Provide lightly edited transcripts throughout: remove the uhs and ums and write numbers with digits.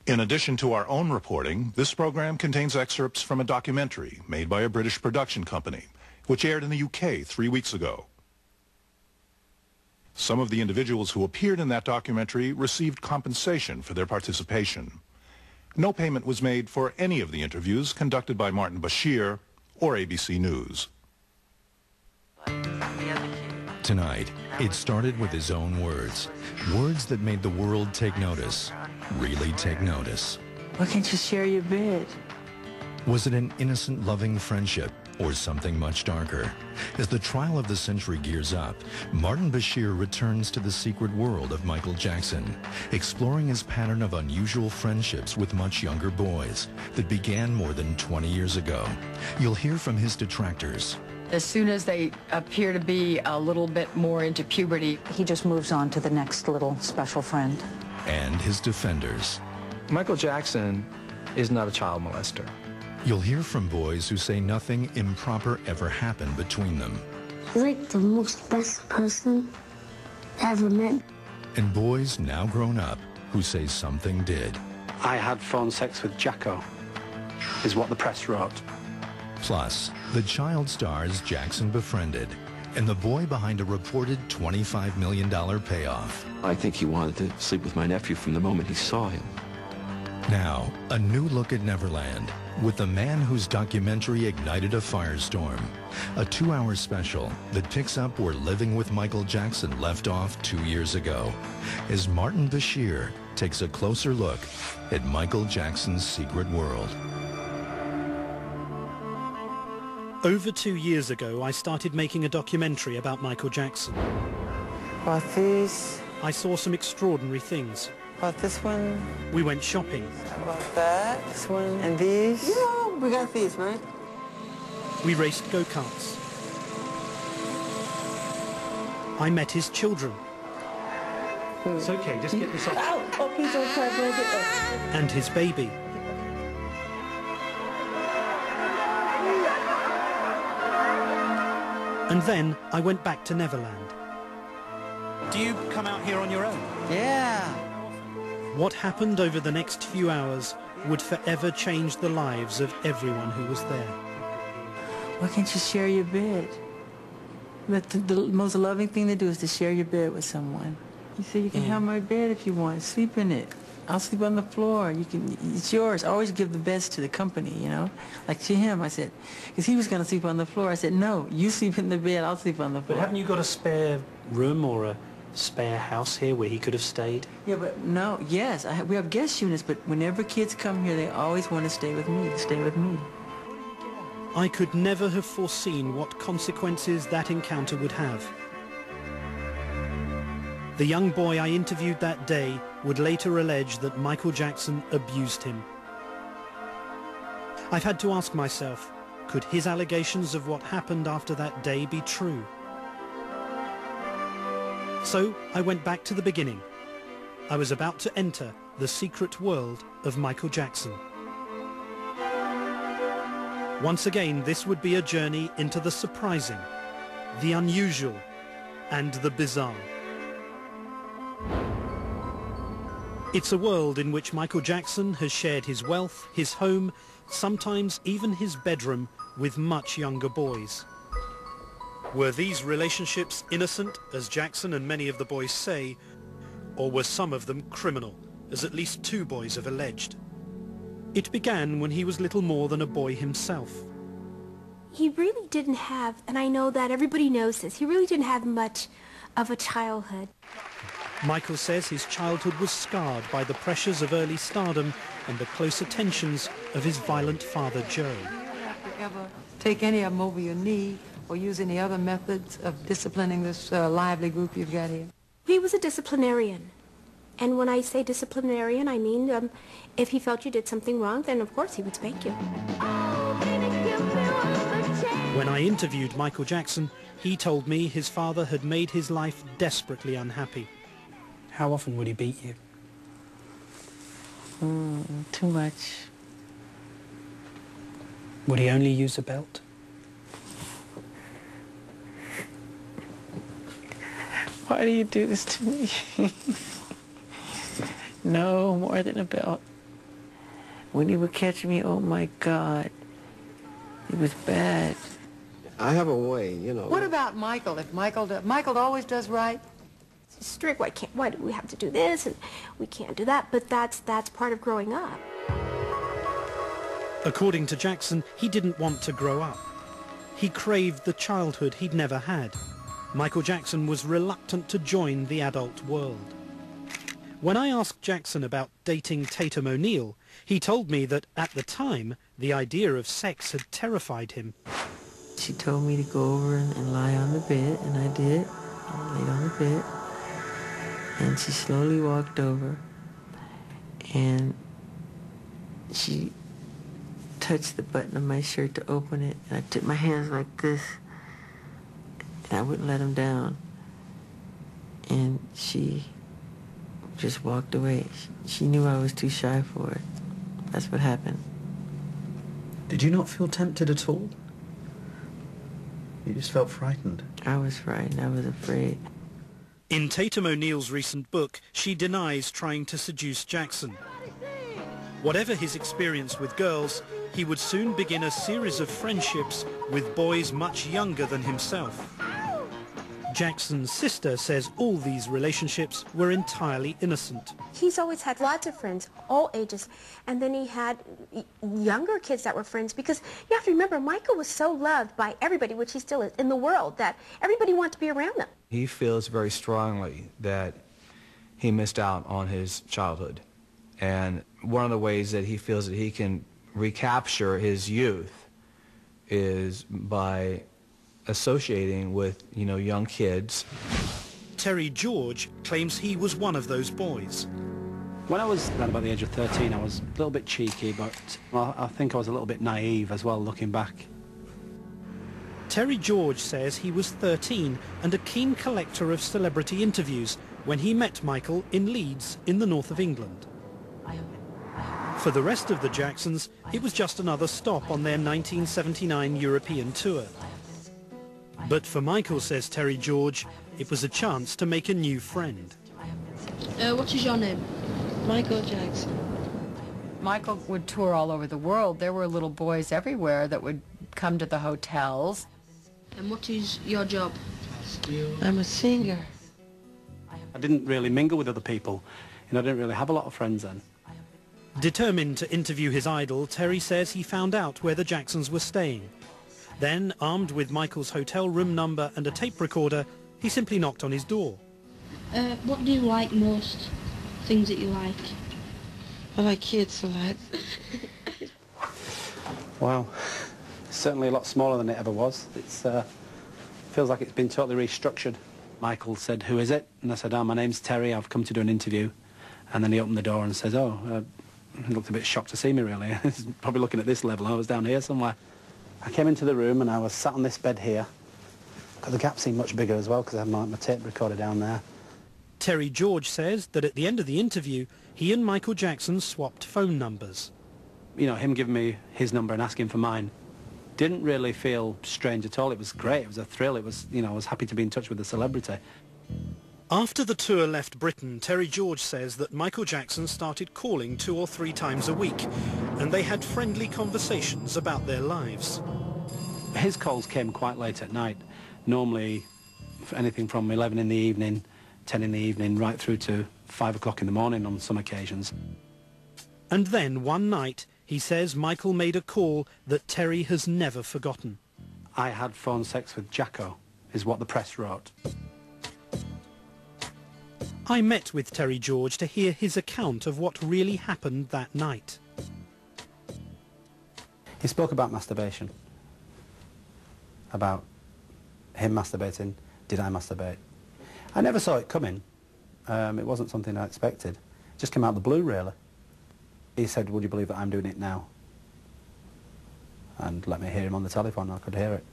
In addition to our own reporting, this program contains excerpts from a documentary made by a British production company, which aired in the UK 3 weeks ago. Some of the individuals who appeared in that documentary received compensation for their participation. No payment was made for any of the interviews conducted by Martin Bashir or ABC News. Tonight, it started with his own words. Words that made the world take notice. Really take notice. Why can't you share your bed? Was it an innocent, loving friendship or something much darker? As the trial of the century gears up, Martin Bashir returns to the secret world of Michael Jackson, exploring his pattern of unusual friendships with much younger boys that began more than 20 years ago. You'll hear from his detractors. As soon as they appear to be a little bit more into puberty, He just moves on to the next little special friend. And his defenders. Michael Jackson is not a child molester. You'll hear from boys who say nothing improper ever happened between them. He's like the most best person I ever met. And boys now grown up who say something did. I had phone sex with Jacko, is what the press wrote. Plus, the child stars Jackson befriended and the boy behind a reported $25 million payoff. I think he wanted to sleep with my nephew from the moment he saw him. Now, a new look at Neverland with the man whose documentary ignited a firestorm. A 2-hour special that picks up where Living with Michael Jackson left off 2 years ago, as Martin Bashir takes a closer look at Michael Jackson's secret world. Over 2 years ago, I started making a documentary about Michael Jackson. About these, I saw some extraordinary things. about this one, We went shopping. about that, this one, and these. You know, we got these, right? We raced go-karts. I met his children. It's okay, just get this off. Ow! Oh, please don't cry, baby. Oh. And his baby. And then I went back to Neverland. Do you come out here on your own? Yeah. What happened over the next few hours would forever change the lives of everyone who was there. Why can't you share your bed? But the most loving thing to do is to share your bed with someone. You say, you can have my bed if you want. Sleep in it. I'll sleep on the floor. You can. It's yours. I always give the beds to the company, you know. Like to him, I said, because he was going to sleep on the floor. I said, no, you sleep in the bed. I'll sleep on the floor. But haven't you got a spare room or a spare house here where he could have stayed? Yeah, but no. Yes, we have guest units, but whenever kids come here, they always want to stay with me. Stay with me. I could never have foreseen what consequences that encounter would have. The young boy I interviewed that day would later allege that Michael Jackson abused him. I've had to ask myself, could his allegations of what happened after that day be true? So I went back to the beginning. I was about to enter the secret world of Michael Jackson. Once again, this would be a journey into the surprising, the unusual, and the bizarre. It's a world in which Michael Jackson has shared his wealth, his home, sometimes even his bedroom with much younger boys. Were these relationships innocent, as Jackson and many of the boys say, or were some of them criminal, as at least 2 boys have alleged? It began when he was little more than a boy himself. He really didn't have, and I know that everybody knows this, he really didn't have much of a childhood. Michael says his childhood was scarred by the pressures of early stardom and the close attentions of his violent father, Joe. If you ever take any of them over your knee or use any other methods of disciplining this lively group you've got here? He was a disciplinarian. And when I say disciplinarian, I mean if he felt you did something wrong, then of course he would spank you. When I interviewed Michael Jackson, he told me his father had made his life desperately unhappy. How often would he beat you? Too much. Would he only use a belt? Why do you do this to me? No, more than a belt. When he would catch me, oh my God, it was bad. I have a way, you know. What about Michael? If Michael always does right? Strict, why do we have to do this and we can't do that? But that's part of growing up. According to Jackson, he didn't want to grow up. He craved the childhood he'd never had. Michael Jackson was reluctant to join the adult world. When I asked Jackson about dating Tatum O'Neal, he told me that at the time, the idea of sex had terrified him. She told me to go over and lie on the bed, and I did. I laid on the bed, and she slowly walked over, and she touched the button of my shirt to open it, and I took my hands like this, and I wouldn't let him down. And she just walked away. She knew I was too shy for it. That's what happened. Did you not feel tempted at all? You just felt frightened? I was frightened. I was afraid. In Tatum O'Neal's recent book, she denies trying to seduce Jackson. Whatever his experience with girls, he would soon begin a series of friendships with boys much younger than himself. Jackson's sister says all these relationships were entirely innocent. He's always had lots of friends, all ages, and then he had younger kids that were friends, because you have to remember, Michael was so loved by everybody, which he still is, in the world, that everybody wanted to be around him. He feels very strongly that he missed out on his childhood. And one of the ways that he feels that he can recapture his youth is by associating with, young kids. Terry George claims he was one of those boys. When I was around about the age of 13, I was a little bit cheeky, but I think I was a little bit naive as well, looking back. Terry George says he was 13 and a keen collector of celebrity interviews when he met Michael in Leeds in the north of England. For the rest of the Jacksons, it was just another stop on their 1979 European tour. But for Michael, says Terry George, it was a chance to make a new friend. What is your name? Michael Jackson. Michael would tour all over the world. There were little boys everywhere that would come to the hotels. And what is your job? I'm a singer. I didn't really mingle with other people, I didn't really have a lot of friends then. Determined to interview his idol, Terry says he found out where the Jacksons were staying. Then, armed with Michael's hotel room number and a tape recorder, he simply knocked on his door. What do you like most? Things that you like? I like kids a lot. Wow. It's certainly a lot smaller than it ever was. It's feels like it's been totally restructured. Michael said, "Who is it?" And I said, "My name's Terry, I've come to do an interview." And then he opened the door and says, he looked a bit shocked to see me, really. He's probably looking at this level. I was down here somewhere. I came into the room and I was sat on this bed here. The gap seemed much bigger as well because I had my tape recorder down there. Terry George says that at the end of the interview, he and Michael Jackson swapped phone numbers. Him giving me his number and asking for mine didn't really feel strange at all. It was great. It was a thrill. It was, I was happy to be in touch with a celebrity. After the tour left Britain, Terry George says that Michael Jackson started calling 2 or 3 times a week, and they had friendly conversations about their lives. His calls came quite late at night, normally anything from 11 in the evening, 10 in the evening, right through to 5 o'clock in the morning on some occasions. And then one night, he says Michael made a call that Terry has never forgotten. I had phone sex with Jacko, is what the press wrote. I met with Terry George to hear his account of what really happened that night. He spoke about masturbation, about him masturbating, did I masturbate. I never saw it coming. It wasn't something I expected. It just came out of the blue, really. He said, "Would you believe that I'm doing it now?" And let me hear him on the telephone, I could hear it.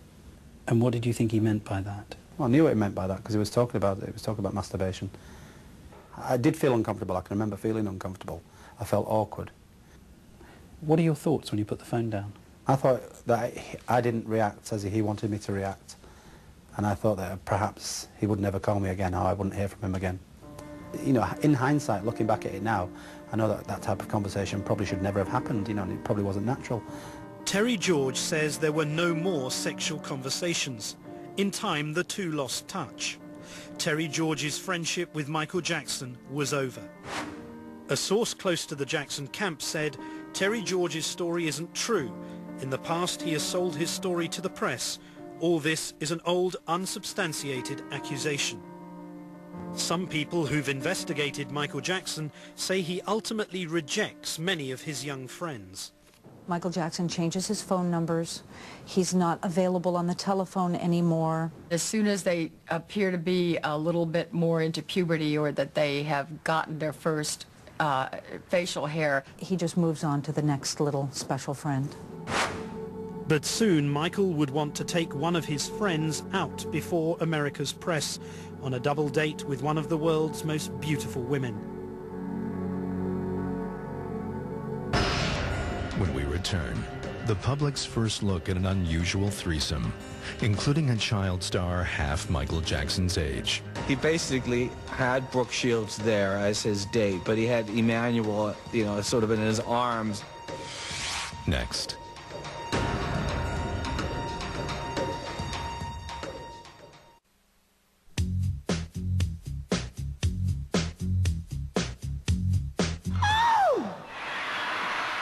And what did you think he meant by that? Well, I knew what he meant by that because he was talking about it. He was talking about masturbation. I did feel uncomfortable. I can remember feeling uncomfortable. I felt awkward. What are your thoughts when you put the phone down? I thought that I didn't react as he wanted me to react. and I thought that perhaps he would never call me again, or I wouldn't hear from him again. You know, in hindsight, looking back at it now, I know that that type of conversation probably should never have happened, you know, and it probably wasn't natural. Terry George says there were no more sexual conversations. In time, the two lost touch. Terry George's friendship with Michael Jackson was over. A source close to the Jackson camp said Terry George's story isn't true. In the past, he has sold his story to the press. All this is an old, unsubstantiated accusation. Some people who've investigated Michael Jackson say he ultimately rejects many of his young friends. Michael Jackson changes his phone numbers. He's not available on the telephone anymore. As soon as they appear to be a little bit more into puberty, or that they have gotten their first facial hair, he just moves on to the next little special friend. But soon Michael would want to take one of his friends out before America's press on a double date with one of the world's most beautiful women. When we return, the public's first look at an unusual threesome, including a child star half Michael Jackson's age. He basically had Brooke Shields there as his date, but he had Emmanuel, you know, sort of in his arms. Next.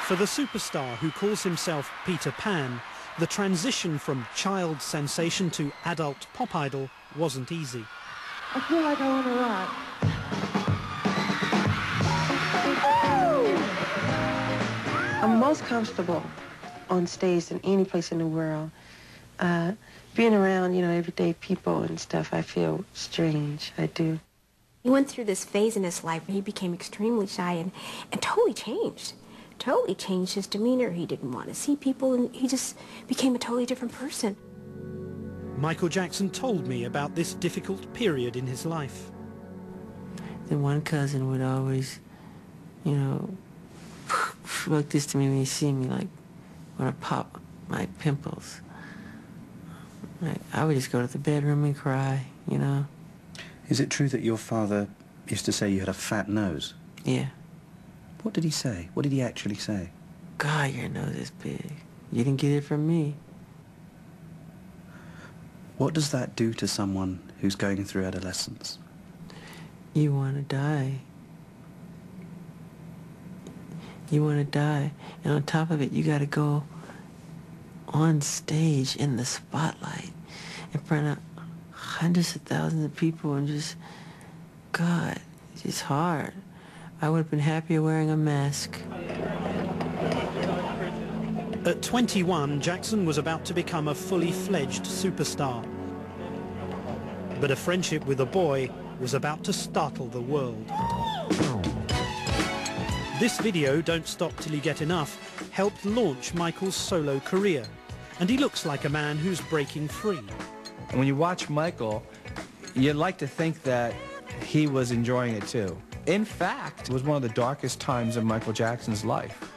For the superstar who calls himself Peter Pan, the transition from child sensation to adult pop idol wasn't easy. I feel like I want to rock. I'm most comfortable on stage than any place in the world. Being around, you know, everyday people and stuff, I feel strange. I do. He went through this phase in his life where he became extremely shy and totally changed. Totally changed his demeanor. He didn't want to see people, and he just became a totally different person. Michael Jackson told me about this difficult period in his life. Then one cousin would always, you know, look this to me when he see me, like, want to pop my pimples. Like, I would just go to the bedroom and cry, you know. Is it true that your father used to say you had a fat nose? Yeah. What did he say? What did he actually say? God, your nose is big. You didn't get it from me. What does that do to someone who's going through adolescence? You want to die. You want to die. And on top of it, you got to go on stage in the spotlight in front of hundreds of thousands of people and just, God, it's hard. I would have been happier wearing a mask. At 21, Jackson was about to become a fully fledged superstar. But a friendship with a boy was about to startle the world. This video, Don't Stop Till You Get Enough, helped launch Michael's solo career. And he looks like a man who's breaking free. And when you watch Michael, you'd like to think that he was enjoying it too. In fact, it was one of the darkest times of Michael Jackson's life.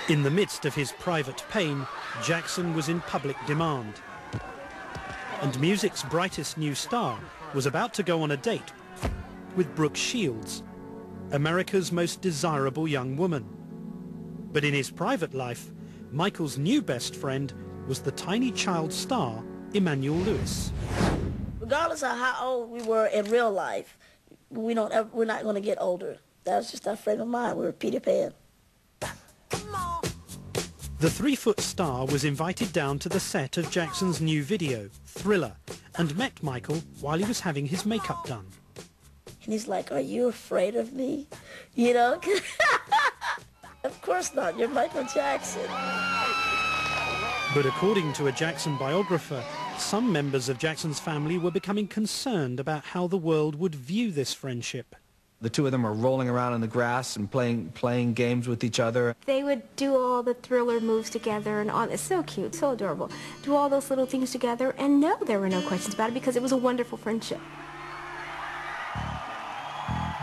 In the midst of his private pain, Jackson was in public demand. And music's brightest new star was about to go on a date with Brooke Shields, America's most desirable young woman. But in his private life, Michael's new best friend was the tiny child star, Emmanuel Lewis. Regardless of how old we were in real life, we're not going to get older. That was just our frame of mind. We were Peter Pan. The 3-foot star was invited down to the set of Jackson's new video, Thriller, and met Michael while he was having his makeup done. And he's like, "Are you afraid of me?" You know? Of course not. You're Michael Jackson. But according to a Jackson biographer, some members of Jackson's family were becoming concerned about how the world would view this friendship. The two of them are rolling around in the grass and playing games with each other. They would do all the Thriller moves together, and it's so cute, so adorable. Do all those little things together, and no, there were no questions about it because it was a wonderful friendship.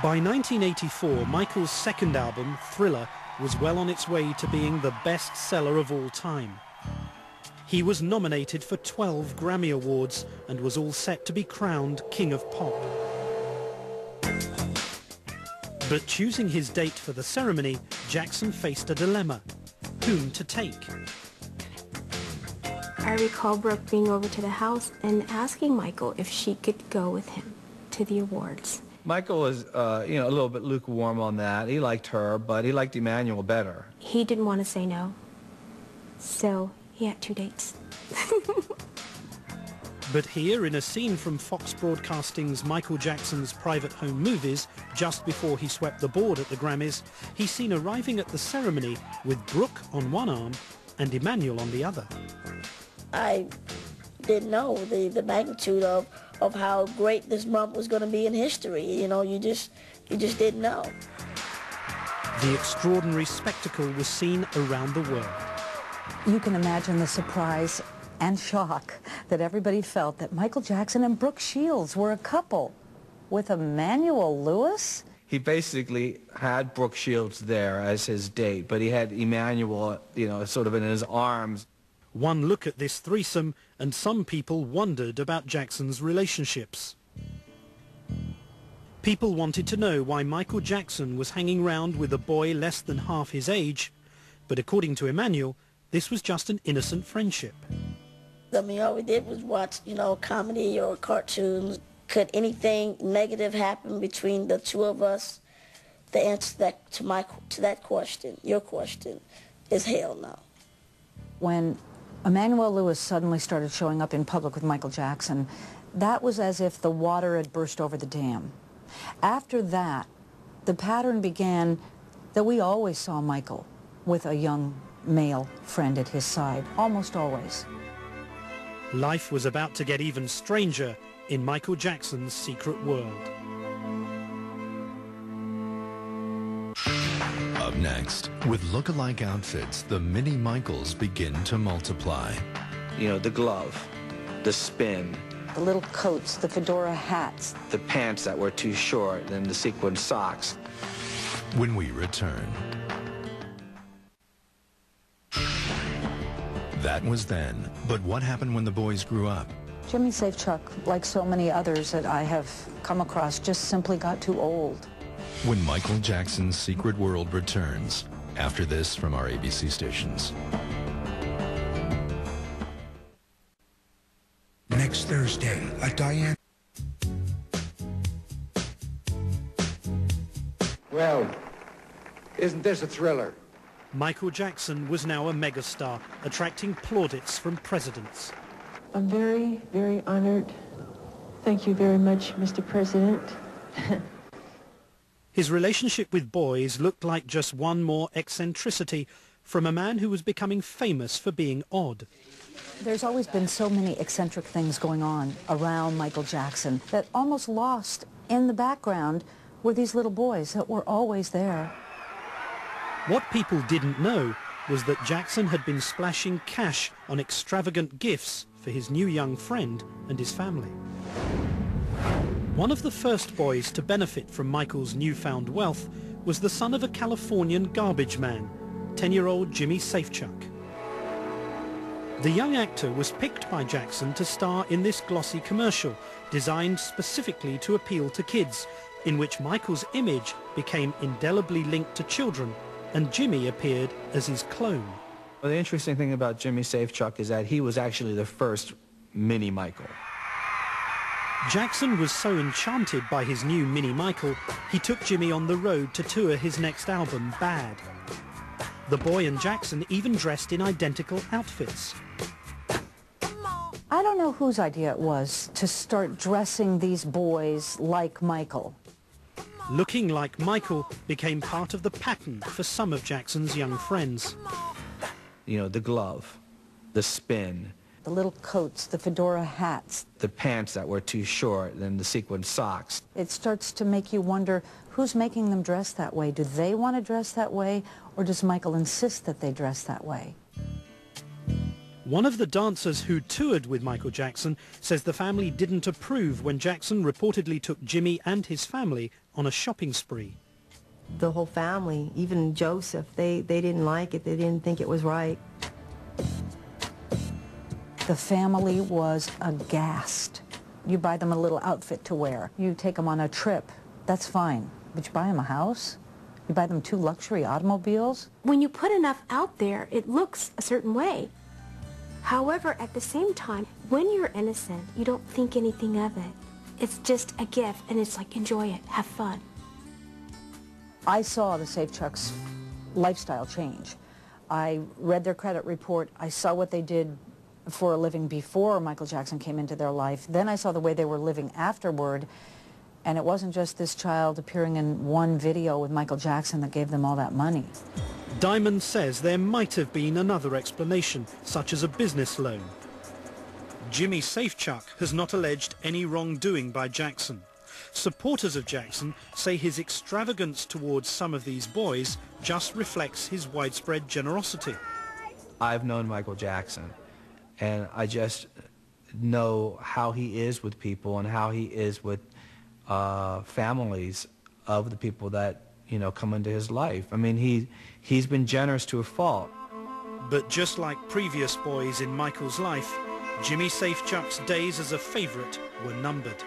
By 1984, Michael's second album, Thriller, was well on its way to being the best seller of all time. He was nominated for 12 Grammy Awards and was all set to be crowned King of Pop. But choosing his date for the ceremony, Jackson faced a dilemma: whom to take. I recall Brooke being over to the house and asking Michael if she could go with him to the awards. Michael was, you know, a little bit lukewarm on that. He liked her, but he liked Emmanuel better. He didn't want to say no, so he had 2 dates. But here, in a scene from Fox Broadcasting's Michael Jackson's Private Home Movies, just before he swept the board at the Grammys, he's seen arriving at the ceremony with Brooke on one arm and Emmanuel on the other. I didn't know the magnitude of how great this month was going to be in history. You know, you just didn't know. The extraordinary spectacle was seen around the world. You can imagine the surprise and shock that everybody felt that Michael Jackson and Brooke Shields were a couple with Emmanuel Lewis. He basically had Brooke Shields there as his date, but he had Emmanuel, you know, sort of in his arms. One look at this threesome, and some people wondered about Jackson's relationships. People wanted to know why Michael Jackson was hanging around with a boy less than half his age, but according to Emmanuel, this was just an innocent friendship. I mean, all we did was watch, you know, comedy or cartoons. Could anything negative happen between the two of us? The answer to that question, your question, is hell no. When Emmanuel Lewis suddenly started showing up in public with Michael Jackson, that was as if the water had burst over the dam. After that, the pattern began that we always saw Michael with a young male friend at his side, almost always. Life was about to get even stranger in Michael Jackson's secret world. Up next, with look-alike outfits, the mini Michaels begin to multiply. You know, the glove, the spin, The little coats, the fedora hats. the pants that were too short, and the sequin socks. When we return. That was then, but what happened when the boys grew up? Jimmy Safechuck, like so many others that I have come across, just simply got too old. When Michael Jackson's secret world returns, after this from our ABC stations. Next Thursday, a Diane... Well, isn't this a thriller? Michael Jackson was now a megastar, attracting plaudits from presidents. I'm very, very honored. Thank you very much, Mr. President. His relationship with boys looked like just one more eccentricity from a man who was becoming famous for being odd. There's always been so many eccentric things going on around Michael Jackson that almost lost in the background were these little boys that were always there. What people didn't know was that Jackson had been splashing cash on extravagant gifts for his new young friend and his family. One of the first boys to benefit from Michael's newfound wealth was the son of a Californian garbage man, 10-year-old Jimmy Safechuck. The young actor was picked by Jackson to star in this glossy commercial, designed specifically to appeal to kids, in which Michael's image became indelibly linked to children, and Jimmy appeared as his clone. Well, the interesting thing about Jimmy Safechuck is that he was actually the first mini Michael. Jackson was so enchanted by his new mini Michael, he took Jimmy on the road to tour his next album, Bad. The boy and Jackson even dressed in identical outfits. I don't know whose idea it was to start dressing these boys like Michael. Looking like Michael became part of the pattern for some of Jackson's young friends. You know, the glove, the spin, The little coats, the fedora hats. the pants that were too short, and the sequin socks. It starts to make you wonder who's making them dress that way. Do they want to dress that way, or does Michael insist that they dress that way? One of the dancers who toured with Michael Jackson says the family didn't approve when Jackson reportedly took Jimmy and his family on a shopping spree. The whole family, even Joseph, they didn't like it. They didn't think it was right. The family was aghast. You buy them a little outfit to wear. You take them on a trip. That's fine. But you buy them a house? You buy them 2 luxury automobiles? When you put enough out there, it looks a certain way. However, at the same time, when you're innocent, you don't think anything of it. It's just a gift, and it's like, enjoy it, have fun. I saw the Safechucks lifestyle change. I read their credit report. I saw what they did for a living before Michael Jackson came into their life. Then I saw the way they were living afterward. And it wasn't just this child appearing in one video with Michael Jackson that gave them all that money. Diamond says there might have been another explanation, such as a business loan. Jimmy Safechuck has not alleged any wrongdoing by Jackson. Supporters of Jackson say his extravagance towards some of these boys just reflects his widespread generosity. I've known Michael Jackson, and I just know how he is with people and how he is with families of the people that, you know, come into his life. I mean, he's been generous to a fault. But just like previous boys in Michael's life, Jimmy Safechuck's days as a favorite were numbered.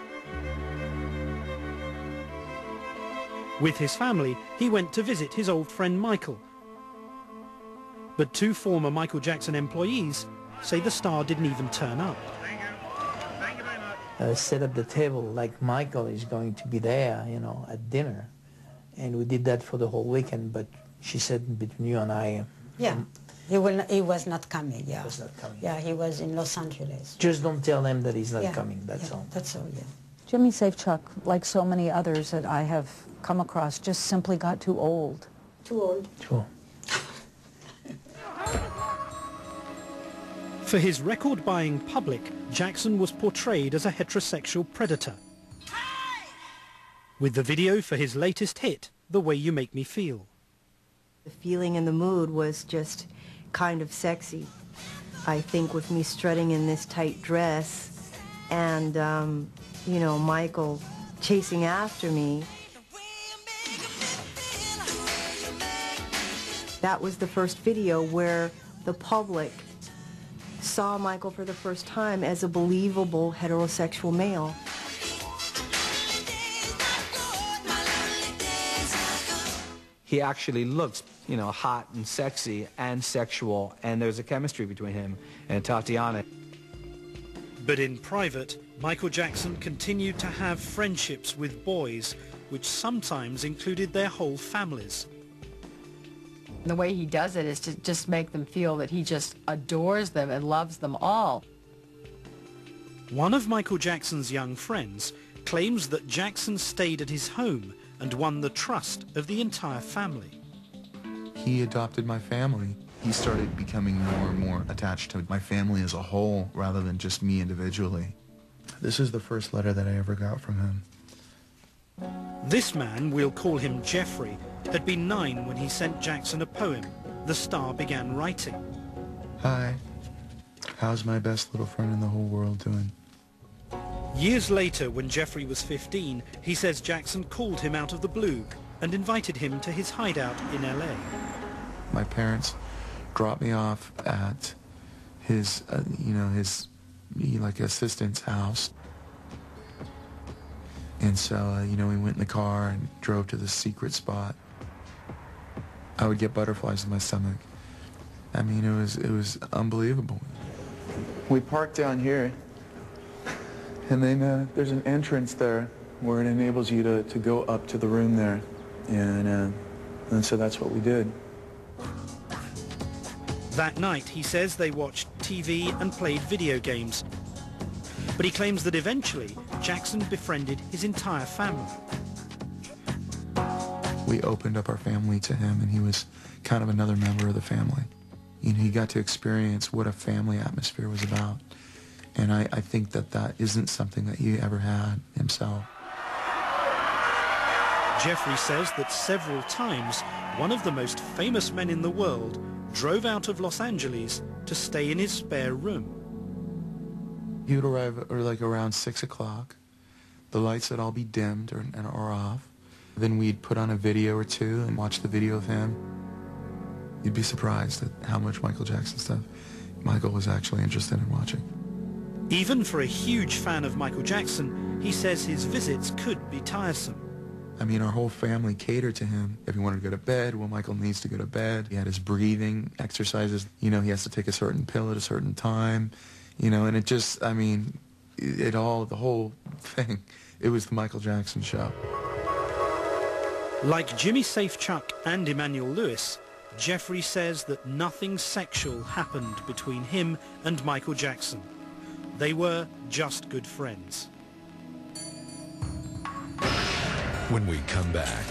With his family, he went to visit his old friend Michael. But 2 former Michael Jackson employees say the star didn't even turn up. Set up the table like Michael is going to be there, you know, at dinner. And we did that for the whole weekend, but she said between you and I... Yeah, he was not coming, yeah. He was not coming. Yeah, he was in Los Angeles. Just don't tell them that he's not coming, that's all. That's all, yeah. Jimmy Safechuck, like so many others that I have come across, just simply got too old. Too old. Too old. For his record-buying public, Jackson was portrayed as a heterosexual predator. With the video for his latest hit, The Way You Make Me Feel. The feeling and the mood was just kind of sexy. I think with me strutting in this tight dress and, you know, Michael chasing after me. That was the first video where the public saw Michael for the first time as a believable heterosexual male. He actually looks, you know, hot and sexy and sexual, and there's a chemistry between him and Tatiana. But in private, Michael Jackson continued to have friendships with boys, which sometimes included their whole families. The way he does it is to just make them feel that he just adores them and loves them all. One of Michael Jackson's young friends claims that Jackson stayed at his home and won the trust of the entire family. He adopted my family. He started becoming more and more attached to my family as a whole rather than just me individually. This is the first letter that I ever got from him. This man, we'll call him Jeffrey, had been 9 when he sent Jackson a poem the star began writing. Hi, how's my best little friend in the whole world doing? Years later, when Jeffrey was 15, he says Jackson called him out of the blue and invited him to his hideout in LA. My parents dropped me off at his, his assistant's house. And so, we went in the car and drove to this secret spot. I would get butterflies in my stomach. I mean, it was unbelievable. We parked down here, and then there's an entrance there where it enables you to go up to the room there. And so that's what we did. That night, he says they watched TV and played video games. But he claims that eventually, Jackson befriended his entire family. We opened up our family to him, and he was kind of another member of the family. He got to experience what a family atmosphere was about. And I think that isn't something that he ever had himself. Jeffrey says that several times, one of the most famous men in the world drove out of Los Angeles to stay in his spare room. He would arrive around 6 o'clock. The lights would all be dimmed or off. Then we'd put on a video or two and watch the video of him. You'd be surprised at how much Michael Jackson stuff Michael was actually interested in watching. Even for a huge fan of Michael Jackson, he says his visits could be tiresome. I mean, our whole family catered to him. If he wanted to go to bed, well, Michael needs to go to bed. He had his breathing exercises. You know, he has to take a certain pill at a certain time. You know, and it just, I mean, the whole thing, it was the Michael Jackson show. Like Jimmy Safechuck and Emmanuel Lewis, Jeffrey says that nothing sexual happened between him and Michael Jackson. They were just good friends. When we come back,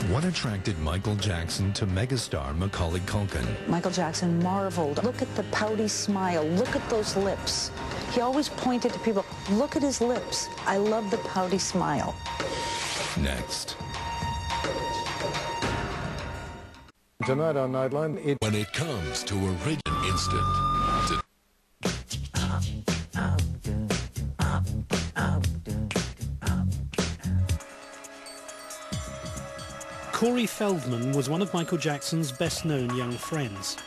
what attracted Michael Jackson to megastar Macaulay Culkin? Michael Jackson marveled. Look at the pouty smile. Look at those lips. He always pointed to people. Look at his lips. I love the pouty smile. Next. Tonight on Nightline, when it comes to original instant. Corey Feldman was one of Michael Jackson's best-known young friends.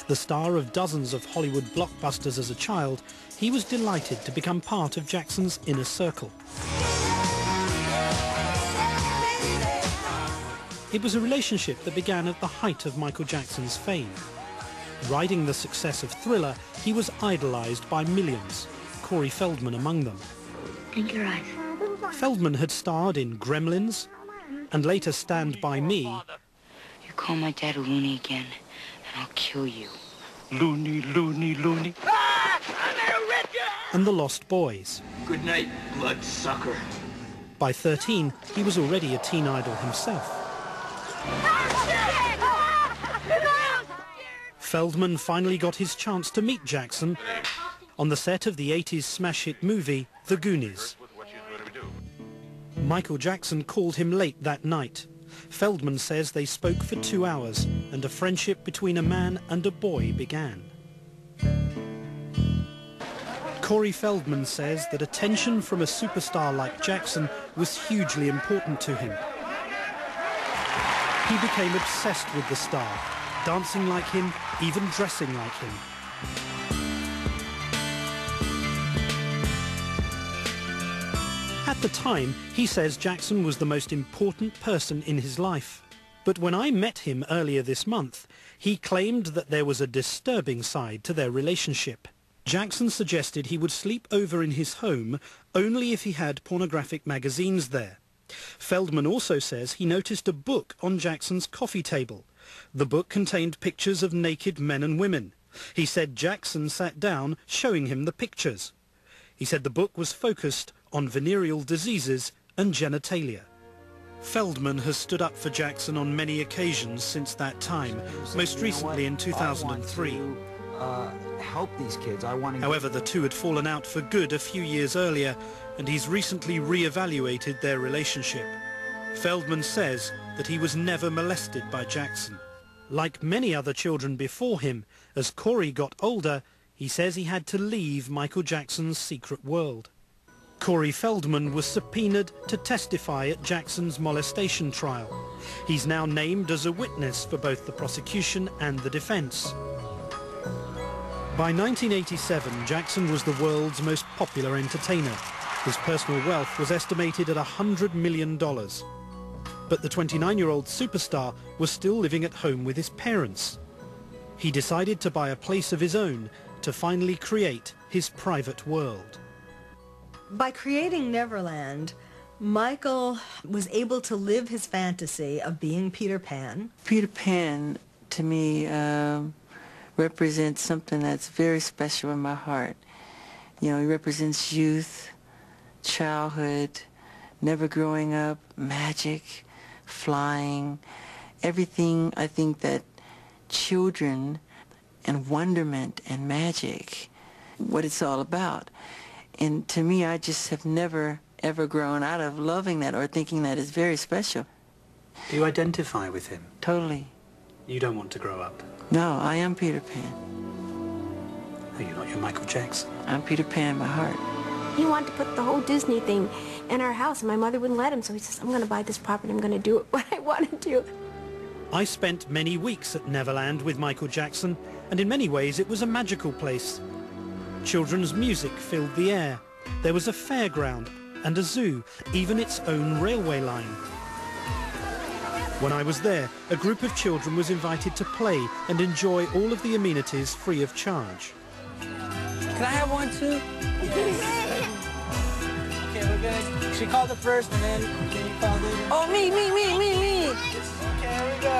The star of dozens of Hollywood blockbusters as a child, he was delighted to become part of Jackson's inner circle. It was a relationship that began at the height of Michael Jackson's fame. Riding the success of Thriller, he was idolized by millions, Corey Feldman among them. Blink your eyes. Feldman had starred in Gremlins, and later Stand By Me. You call my dad a loony again, and I'll kill you. Loony, loony, loony. And The Lost Boys. Good night, bloodsucker. By 13, he was already a teen idol himself. Feldman finally got his chance to meet Jackson on the set of the 80s smash hit movie, The Goonies. Michael Jackson called him late that night. Feldman says they spoke for 2 hours and a friendship between a man and a boy began. Corey Feldman says that attention from a superstar like Jackson was hugely important to him. He became obsessed with the star, dancing like him, even dressing like him. At the time, he says Jackson was the most important person in his life. But when I met him earlier this month, he claimed that there was a disturbing side to their relationship. Jackson suggested he would sleep over in his home only if he had pornographic magazines there. Feldman also says he noticed a book on Jackson's coffee table. The book contained pictures of naked men and women. He said Jackson sat down showing him the pictures. He said the book was focused on venereal diseases and genitalia. Feldman has stood up for Jackson on many occasions since that time, most recently in 2003. Help these kids. However, the two had fallen out for good a few years earlier, and he's recently re-evaluated their relationship. Feldman says that he was never molested by Jackson. Like many other children before him, as Corey got older, he says he had to leave Michael Jackson's secret world. Corey Feldman was subpoenaed to testify at Jackson's molestation trial. He's now named as a witness for both the prosecution and the defense. By 1987, Jackson was the world's most popular entertainer. His personal wealth was estimated at $100 million. But the 29-year-old superstar was still living at home with his parents. He decided to buy a place of his own to finally create his private world. By creating Neverland, Michael was able to live his fantasy of being Peter Pan. Peter Pan, to me, represents something that's very special in my heart. You know, he represents youth, childhood, never growing up, magic, flying, everything I think that children and wonderment and magic, what it's all about. And to me, I just have never, ever grown out of loving that or thinking that is very special. Do you identify with him? Totally. You don't want to grow up? No, I am Peter Pan. No, you're not. You're Michael Jackson. I'm Peter Pan in my heart. He wanted to put the whole Disney thing in our house, and my mother wouldn't let him, so he says, I'm going to buy this property, I'm going to do what I want to do. I spent many weeks at Neverland with Michael Jackson, and in many ways it was a magical place. Children's music filled the air. There was a fairground and a zoo, even its own railway line. When I was there, a group of children was invited to play and enjoy all of the amenities free of charge. Can I have one too? Yes. Okay, we're gonna. She called it first, and then can you call it? Oh, me. Okay, here we go.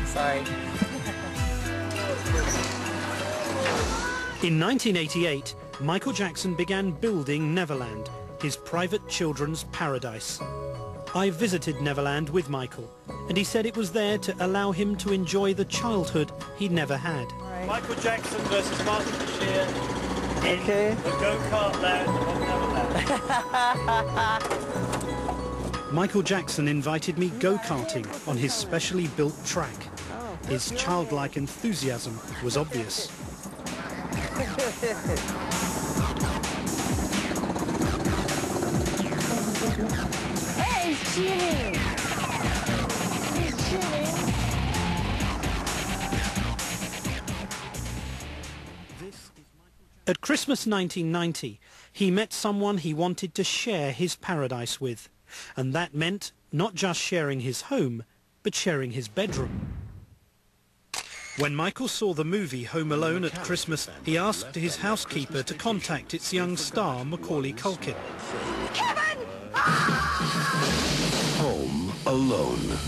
Sorry. In 1988, Michael Jackson began building Neverland, his private children's paradise. I visited Neverland with Michael, and he said it was there to allow him to enjoy the childhood he never had. Right. Michael Jackson versus Martin Bashir in the go-kart land of Neverland. Michael Jackson invited me go-karting on his specially built track. His childlike enthusiasm was obvious. Hey, he's cheating! He's cheating! At Christmas 1990, he met someone he wanted to share his paradise with. And that meant not just sharing his home, but sharing his bedroom. When Michael saw the movie Home Alone at Christmas, he asked his housekeeper to contact its young star, Macaulay Culkin. Kevin! Home Alone.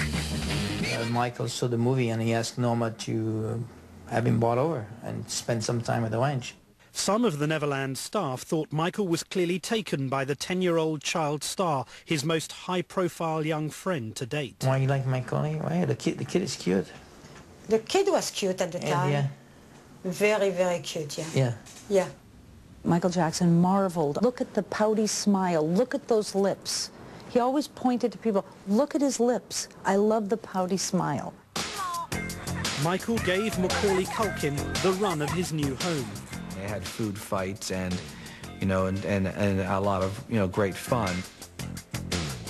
Michael saw the movie and he asked Norma to have him brought over and spend some time at the ranch. Some of the Neverland staff thought Michael was clearly taken by the 10-year-old child star, his most high-profile young friend to date. Why you like Macaulay? Why? The kid is cute. The kid was cute at the time. Yeah. Very, very cute, yeah. Yeah. Yeah. Michael Jackson marveled. Look at the pouty smile. Look at those lips. He always pointed to people, look at his lips. I love the pouty smile. Michael gave Macaulay Culkin the run of his new home. They had food fights and, you know, and a lot of, you know, great fun.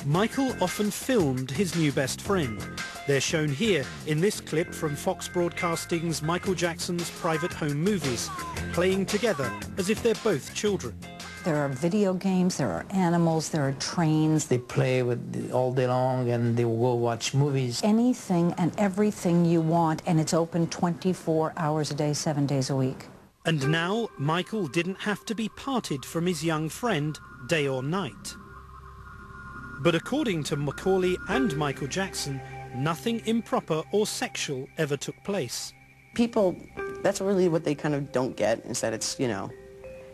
Michael often filmed his new best friend. They're shown here in this clip from Fox Broadcasting's Michael Jackson's private home movies, playing together as if they're both children. There are video games, there are animals, there are trains. They play with all day long and they will go watch movies. Anything and everything you want, and it's open 24 hours a day, 7 days a week. And now Michael didn't have to be parted from his young friend day or night. But according to Macaulay and Michael Jackson, nothing improper or sexual ever took place. People, that's really what they kind of don't get, is that it's, you know,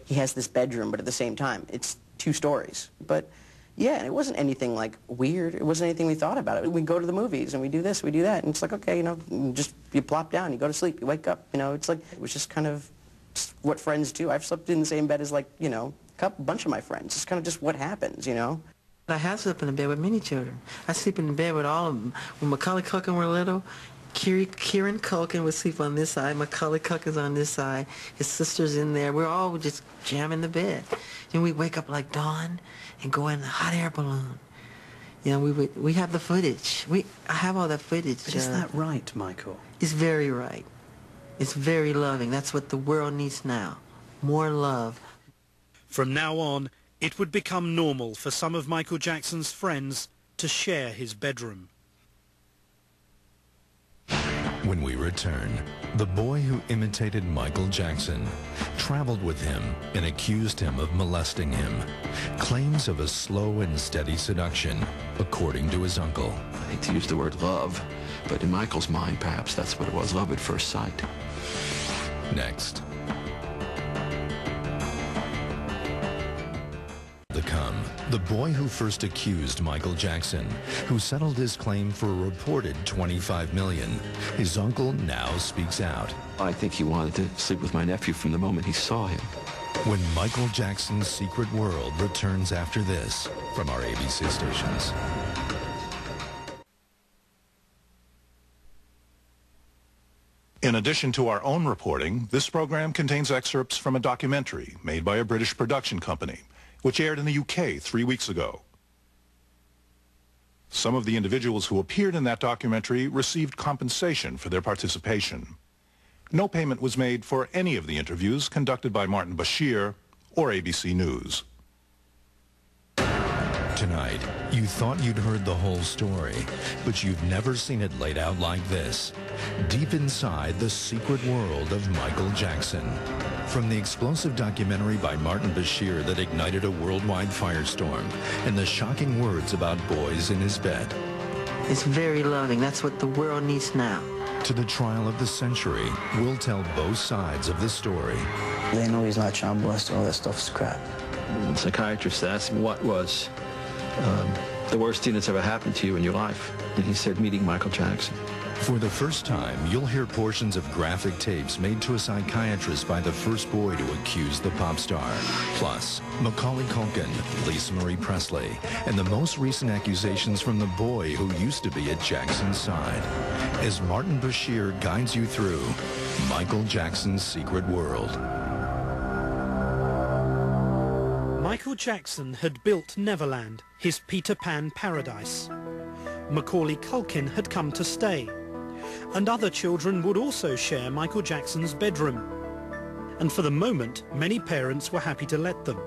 he has this bedroom, but at the same time, it's 2 stories. But yeah, it wasn't anything like weird. It wasn't anything we thought about it. We go to the movies and we do this, we do that, and it's like, okay, you know, just you plop down, you go to sleep, you wake up, you know, it's like, it was just kind of what friends do. I've slept in the same bed as, like, you know, a bunch of my friends. It's kind of just what happens, you know. I have slept in the bed with many children. I sleep in the bed with all of them. When Macaulay Culkin were little, Kieran Culkin would sleep on this side, Macaulay Culkin's on this side, his sister's in there. We're all just jamming the bed. Then we wake up like dawn and go in the hot air balloon. You know, we have the footage. I have all that footage. But is that right, Michael? It's very right. It's very loving. That's what the world needs now. More love. From now on, it would become normal for some of Michael Jackson's friends to share his bedroom. When we return, the boy who imitated Michael Jackson, traveled with him and accused him of molesting him, claims of a slow and steady seduction, according to his uncle. I hate to use the word love, but in Michael's mind, perhaps that's what it was, love at first sight. Next. The boy who first accused Michael Jackson, who settled his claim for a reported $25 million. His uncle now speaks out. I think he wanted to sleep with my nephew from the moment he saw him. When Michael Jackson's secret world returns after this from our ABC stations. In addition to our own reporting, this program contains excerpts from a documentary made by a British production company, which aired in the UK 3 weeks ago. Some of the individuals who appeared in that documentary received compensation for their participation. No payment was made for any of the interviews conducted by Martin Bashir or ABC News. Tonight, you thought you'd heard the whole story, but you've never seen it laid out like this. Deep inside the secret world of Michael Jackson. From the explosive documentary by Martin Bashir that ignited a worldwide firestorm, and the shocking words about boys in his bed. It's very loving. That's what the world needs now. To the trial of the century, we'll tell both sides of the story. They know he's not child molester. All that stuff's crap. The psychiatrist asked him what was the worst thing that's ever happened to you in your life. And he said, meeting Michael Jackson. For the first time, you'll hear portions of graphic tapes made to a psychiatrist by the first boy to accuse the pop star. Plus, Macaulay Culkin, Lisa Marie Presley, and the most recent accusations from the boy who used to be at Jackson's side. As Martin Bashir guides you through Michael Jackson's secret world. Michael Jackson had built Neverland, his Peter Pan paradise. Macaulay Culkin had come to stay. And other children would also share Michael Jackson's bedroom. And for the moment, many parents were happy to let them.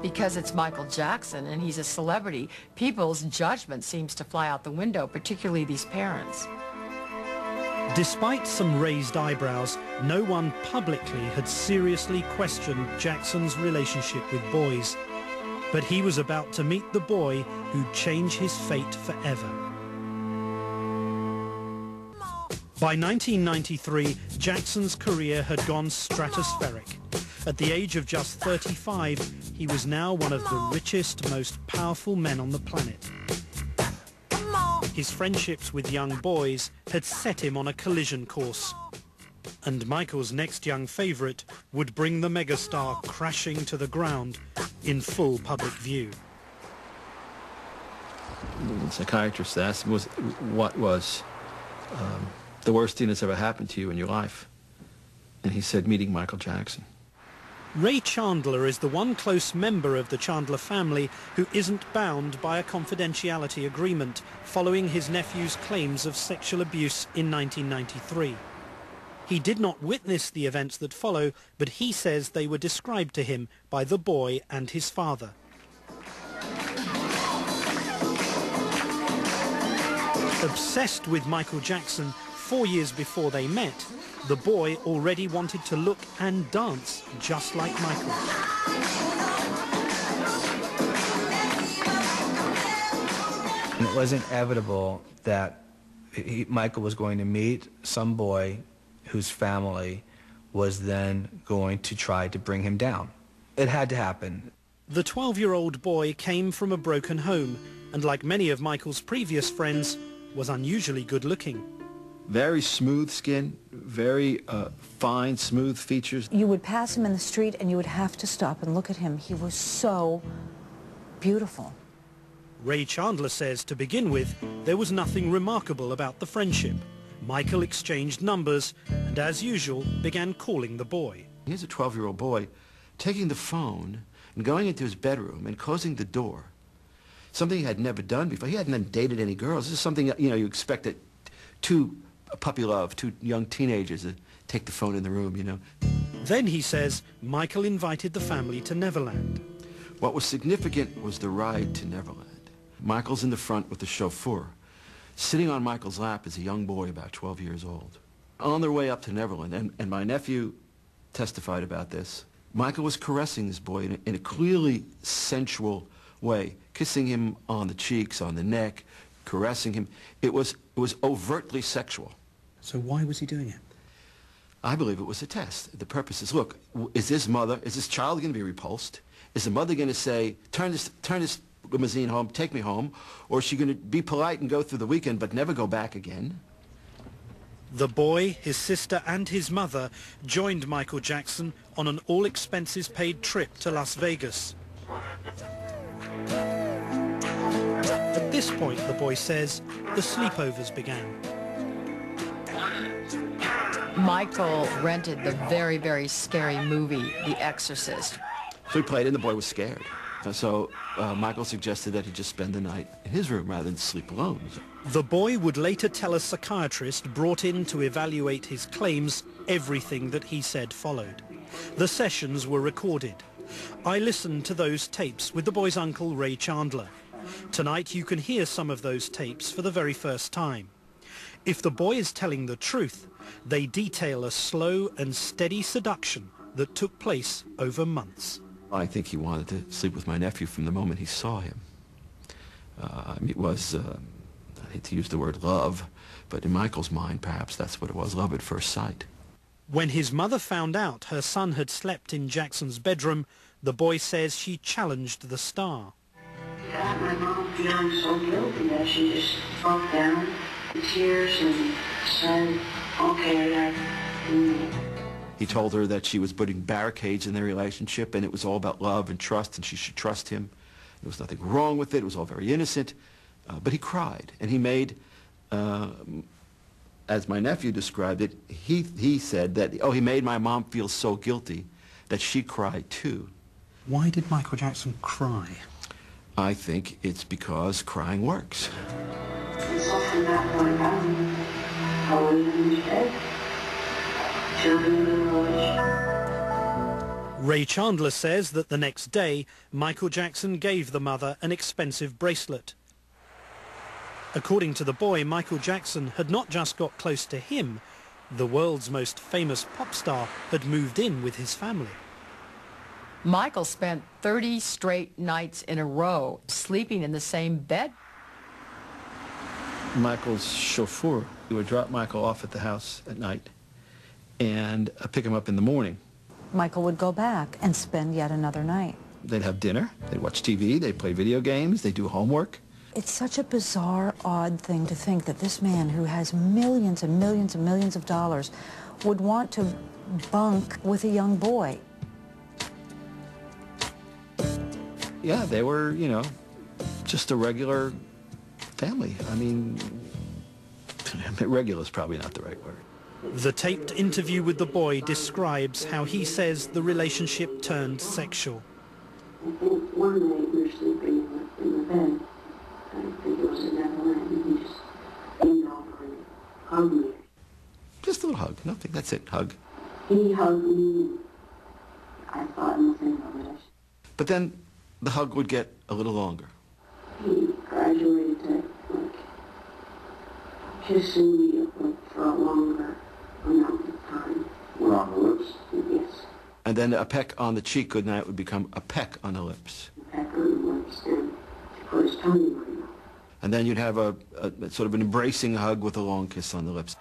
Because it's Michael Jackson and he's a celebrity, people's judgment seems to fly out the window, particularly these parents. Despite some raised eyebrows, no one publicly had seriously questioned Jackson's relationship with boys. But he was about to meet the boy who'd change his fate forever. By 1993, Jackson's career had gone stratospheric. At the age of just 35, he was now one of the richest, most powerful men on the planet. His friendships with young boys had set him on a collision course. And Michael's next young favourite would bring the megastar crashing to the ground in full public view. The psychiatrist asked him what was the worst thing that's ever happened to you in your life. And he said, meeting Michael Jackson. Ray Chandler is the one close member of the Chandler family who isn't bound by a confidentiality agreement following his nephew's claims of sexual abuse in 1993. He did not witness the events that follow, but he says they were described to him by the boy and his father. Obsessed with Michael Jackson, 4 years before they met, the boy already wanted to look and dance just like Michael. And it was inevitable that Michael was going to meet some boy whose family was then going to try to bring him down. It had to happen. The 12-year-old boy came from a broken home and, like many of Michael's previous friends, was unusually good-looking. Very smooth skin, very fine, smooth features. You would pass him in the street and you would have to stop and look at him. He was so beautiful. Ray Chandler says, to begin with, there was nothing remarkable about the friendship. Michael exchanged numbers and, as usual, began calling the boy. Here's a 12-year-old boy taking the phone and going into his bedroom and closing the door. Something he had never done before. He hadn't dated any girls. This is something, you know, you expect that two young teenagers to take the phone in the room, you know. Then, he says, Michael invited the family to Neverland. What was significant was the ride to Neverland. Michael's in the front with the chauffeur. Sitting on Michael's lap is a young boy about 12 years old. On their way up to Neverland, and my nephew testified about this, Michael was caressing this boy in a clearly sensual way, kissing him on the cheeks, on the neck, caressing him. It was overtly sexual. So why was he doing it? I believe it was a test. The purpose is, look, is this child going to be repulsed? Is the mother going to say, turn this limousine home, take me home? Or is she going to be polite and go through the weekend but never go back again? The boy, his sister and his mother joined Michael Jackson on an all-expenses-paid trip to Las Vegas. At this point, the boy says, the sleepovers began. Michael rented the very, very scary movie, The Exorcist. So he played and the boy was scared. So Michael suggested that he just spend the night in his room rather than sleep alone. The boy would later tell a psychiatrist brought in to evaluate his claims everything that he said followed. The sessions were recorded. I listened to those tapes with the boy's uncle, Ray Chandler. Tonight you can hear some of those tapes for the very first time. If the boy is telling the truth, they detail a slow and steady seduction that took place over months. I think he wanted to sleep with my nephew from the moment he saw him. It was, I hate to use the word love, but in Michael's mind, perhaps that's what it was, love at first sight. When his mother found out her son had slept in Jackson's bedroom, the boy says she challenged the star. Got my mom feeling so guilty that she just broke down in tears and said, okay, He told her that she was putting barricades in their relationship and it was all about love and trust and she should trust him. There was nothing wrong with it. It was all very innocent. But he cried and he made, as my nephew described it, he said that, oh, he made my mom feel so guilty that she cried too. Why did Michael Jackson cry? I think it's because crying works. It's often not going on. I was in his bed. Ray Chandler says that the next day, Michael Jackson gave the mother an expensive bracelet. According to the boy, Michael Jackson had not just got close to him, the world's most famous pop star had moved in with his family. Michael spent 30 straight nights in a row sleeping in the same bed. Michael's chauffeur would drop Michael off at the house at night and pick him up in the morning. Michael would go back and spend yet another night. They'd have dinner, they'd watch TV, they'd play video games, they'd do homework. It's such a bizarre, odd thing to think that this man who has millions and millions and millions of dollars would want to bunk with a young boy. Yeah, they were, you know, just a regular family. I mean, regular is probably not the right word. The taped interview with the boy describes how he says the relationship turned sexual. I think one night we were sleeping in the bed. I think it was in Neverland, and he just leaned over and hugged me. Just a little hug, nothing, that's it, hug. He hugged me. I thought nothing of it. But then the hug would get a little longer. He graduated to, like, kissing me, like, for a longer amount of time. We're on the lips? Yes. And then a peck on the cheek goodnight would become a peck on the lips. A peck on the lips, and he put his tongue in my mouth. And then you'd have a sort of an embracing hug with a long kiss on the lips.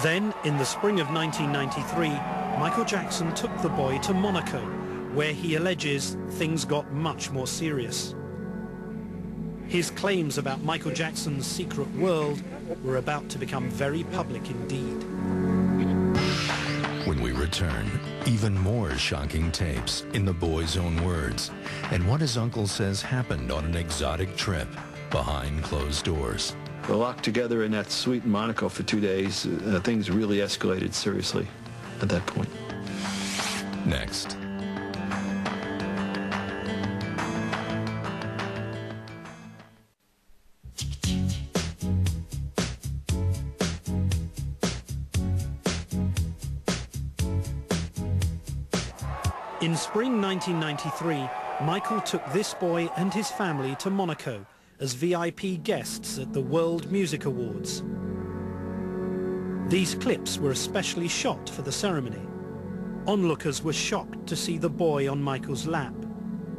Then, in the spring of 1993, Michael Jackson took the boy to Monaco, where he alleges things got much more serious. His claims about Michael Jackson's secret world were about to become very public indeed. When we return, even more shocking tapes in the boy's own words, and what his uncle says happened on an exotic trip behind closed doors. We're locked together in that suite in Monaco for 2 days. Things really escalated seriously at that point. Next. In spring 1993, Michael took this boy and his family to Monaco as VIP guests at the World Music Awards. These clips were especially shot for the ceremony. Onlookers were shocked to see the boy on Michael's lap.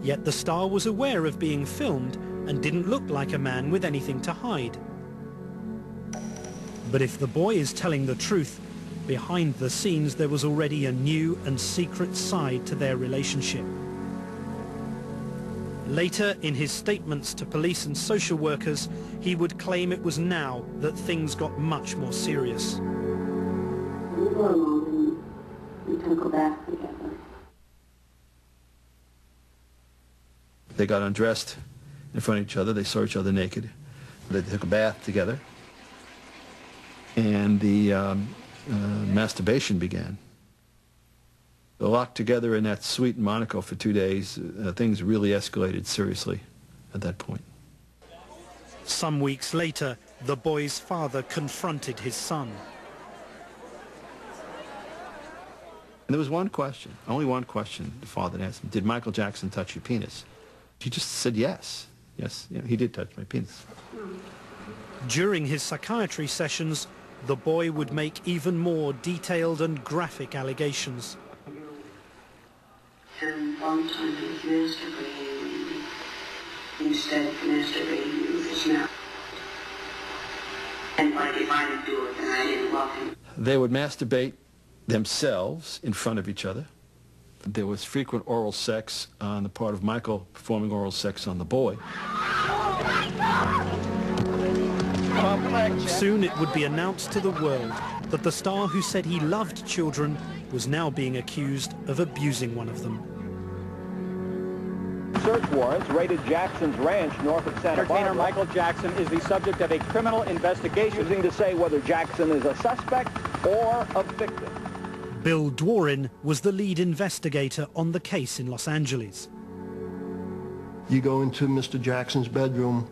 Yet the star was aware of being filmed and didn't look like a man with anything to hide. But if the boy is telling the truth, behind the scenes there was already a new and secret side to their relationship. Later, in his statements to police and social workers, he would claim it was now that things got much more serious. We were alone and we took a bath together. They got undressed in front of each other. They saw each other naked. They took a bath together. And the masturbation began. Locked together in that suite in Monaco for 2 days, things really escalated seriously at that point. Some weeks later, the boy's father confronted his son. And there was one question, only one question the father asked him: did Michael Jackson touch your penis? He just said yes. Yes, yeah, he did touch my penis. During his psychiatry sessions, the boy would make even more detailed and graphic allegations. And one time he was masturbating, instead of masturbating with his mouth. And like if I didn't do it, then I didn't love him. They would masturbate themselves in front of each other. There was frequent oral sex on the part of Michael, performing oral sex on the boy. Soon it would be announced to the world that the star who said he loved children was now being accused of abusing one of them. Search warrants raided Jackson's ranch north of Santa Barbara. Entertainer Michael Jackson is the subject of a criminal investigation, using to say whether Jackson is a suspect or a victim. Bill Dworin was the lead investigator on the case in Los Angeles. You go into Mr. Jackson's bedroom.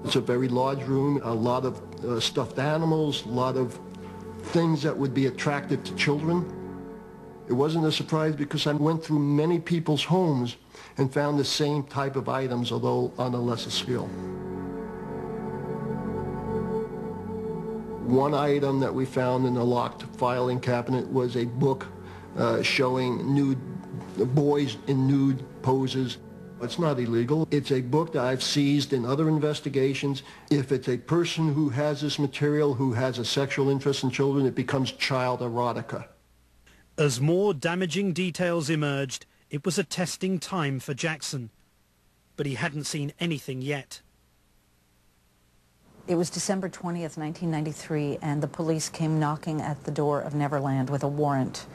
It's a very large room, a lot of stuffed animals, a lot of things that would be attractive to children. It wasn't a surprise because I went through many people's homes and found the same type of items, although on a lesser scale. One item that we found in the locked filing cabinet was a book showing nude boys in nude poses. It's not illegal. It's a book that I've seized in other investigations. If it's a person who has this material, who has a sexual interest in children, it becomes child erotica. As more damaging details emerged, it was a testing time for Jackson. But he hadn't seen anything yet. It was December 20th, 1993, and the police came knocking at the door of Neverland with a warrant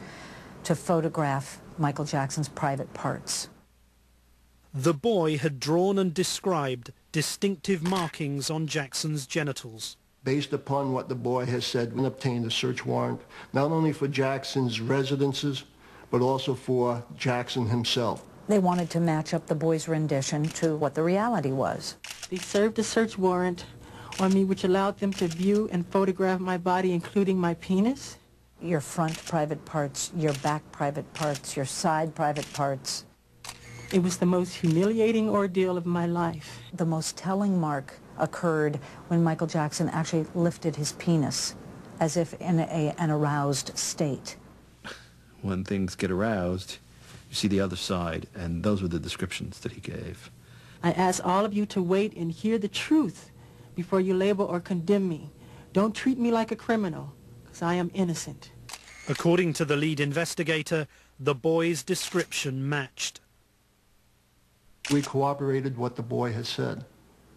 to photograph Michael Jackson's private parts. The boy had drawn and described distinctive markings on Jackson's genitals. Based upon what the boy has said, we obtained a search warrant, not only for Jackson's residences, but also for Jackson himself. They wanted to match up the boy's rendition to what the reality was. They served a search warrant on me which allowed them to view and photograph my body, including my penis. Your front private parts, your back private parts, your side private parts. It was the most humiliating ordeal of my life. The most telling mark occurred when Michael Jackson actually lifted his penis, as if in an aroused state. When things get aroused, you see the other side, and those were the descriptions that he gave. I ask all of you to wait and hear the truth before you label or condemn me. Don't treat me like a criminal, because I am innocent. According to the lead investigator, the boy's description matched. We corroborated what the boy has said,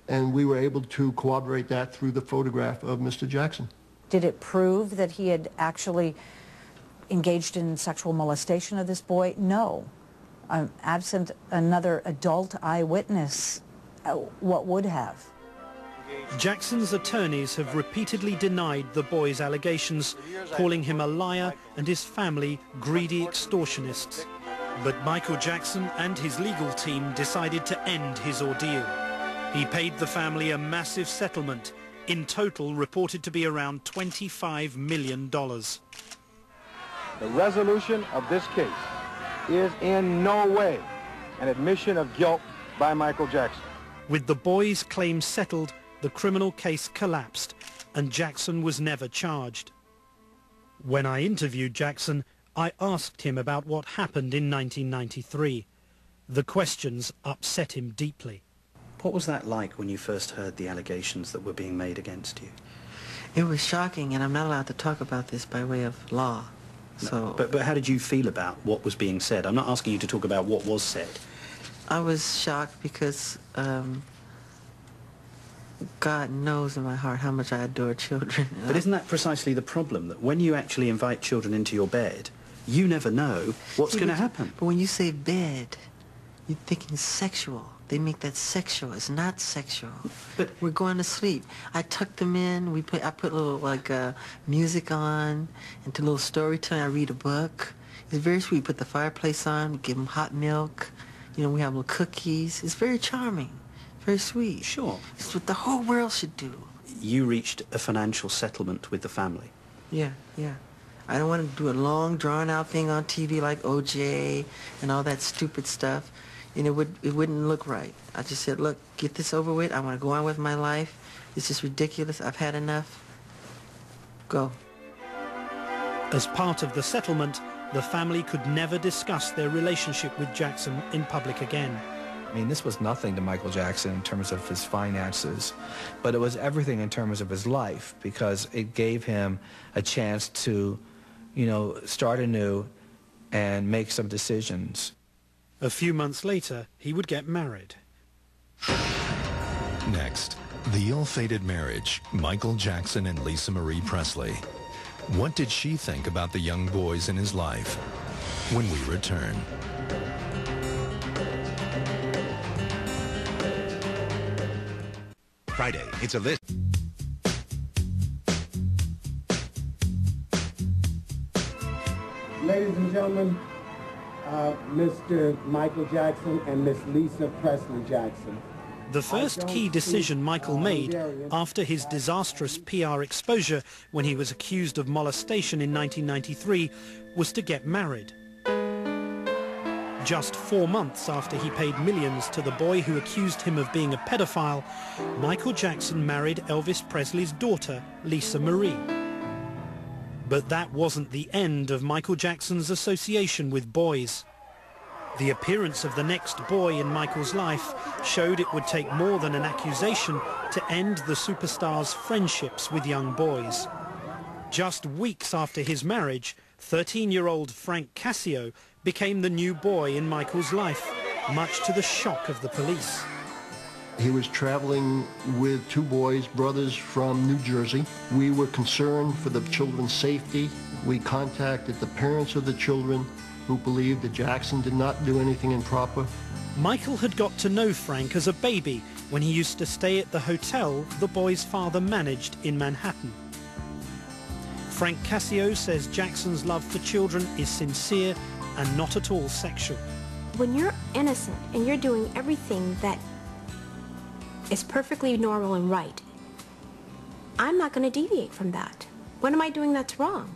and we were able to corroborate that through the photograph of Mr. Jackson. Did it prove that he had actually engaged in sexual molestation of this boy? No. Absent another adult eyewitness, what would have? Jackson's attorneys have repeatedly denied the boy's allegations, calling him a liar and his family greedy extortionists. But Michael Jackson and his legal team decided to end his ordeal. He paid the family a massive settlement, in total reported to be around $25 million. The resolution of this case is in no way an admission of guilt by Michael Jackson. With the boy's claims settled, the criminal case collapsed, and Jackson was never charged. When I interviewed Jackson, I asked him about what happened in 1993. The questions upset him deeply. What was that like when you first heard the allegations that were being made against you? It was shocking, and I'm not allowed to talk about this by way of law. So, But how did you feel about what was being said? I'm not asking you to talk about what was said. I was shocked because God knows in my heart how much I adore children. But isn't that precisely the problem, that when you actually invite children into your bed, you never know what's going to happen? But when you say bed, you're thinking sexual. They make that sexual. It's not sexual. But we're going to sleep. I tuck them in. I put a little music on, and to a little storytelling. I read a book. It's very sweet. Put the fireplace on, give him hot milk. You know, we have little cookies. It's very charming, very sweet. Sure. It's what the whole world should do. You reached a financial settlement with the family. Yeah, yeah. I don't want to do a long, drawn-out thing on TV like OJ and all that stupid stuff. And it wouldn't look right. I just said, look, get this over with. I want to go on with my life. It's just ridiculous. I've had enough. Go. As part of the settlement, the family could never discuss their relationship with Jackson in public again. I mean, this was nothing to Michael Jackson in terms of his finances, but it was everything in terms of his life, because it gave him a chance to, you know, start anew and make some decisions. A few months later, he would get married. Next, the ill-fated marriage, Michael Jackson and Lisa Marie Presley. What did she think about the young boys in his life? When we return. Friday, it's a list. Ladies and gentlemen, Mr. Michael Jackson and Miss Lisa Presley Jackson. The first key decision Michael made after his disastrous PR exposure when he was accused of molestation in 1993 was to get married. Just 4 months after he paid millions to the boy who accused him of being a pedophile, Michael Jackson married Elvis Presley's daughter, Lisa Marie. But that wasn't the end of Michael Jackson's association with boys. The appearance of the next boy in Michael's life showed it would take more than an accusation to end the superstar's friendships with young boys. Just weeks after his marriage, 13-year-old Frank Cassio became the new boy in Michael's life, much to the shock of the police. He was traveling with two boys, brothers from New Jersey. We were concerned for the children's safety. We contacted the parents of the children, who believed that Jackson did not do anything improper. Michael had got to know Frank as a baby when he used to stay at the hotel the boy's father managed in Manhattan. Frank Cassio says Jackson's love for children is sincere and not at all sexual. When you're innocent and you're doing everything that is perfectly normal and right, I'm not going to deviate from that. What am I doing that's wrong?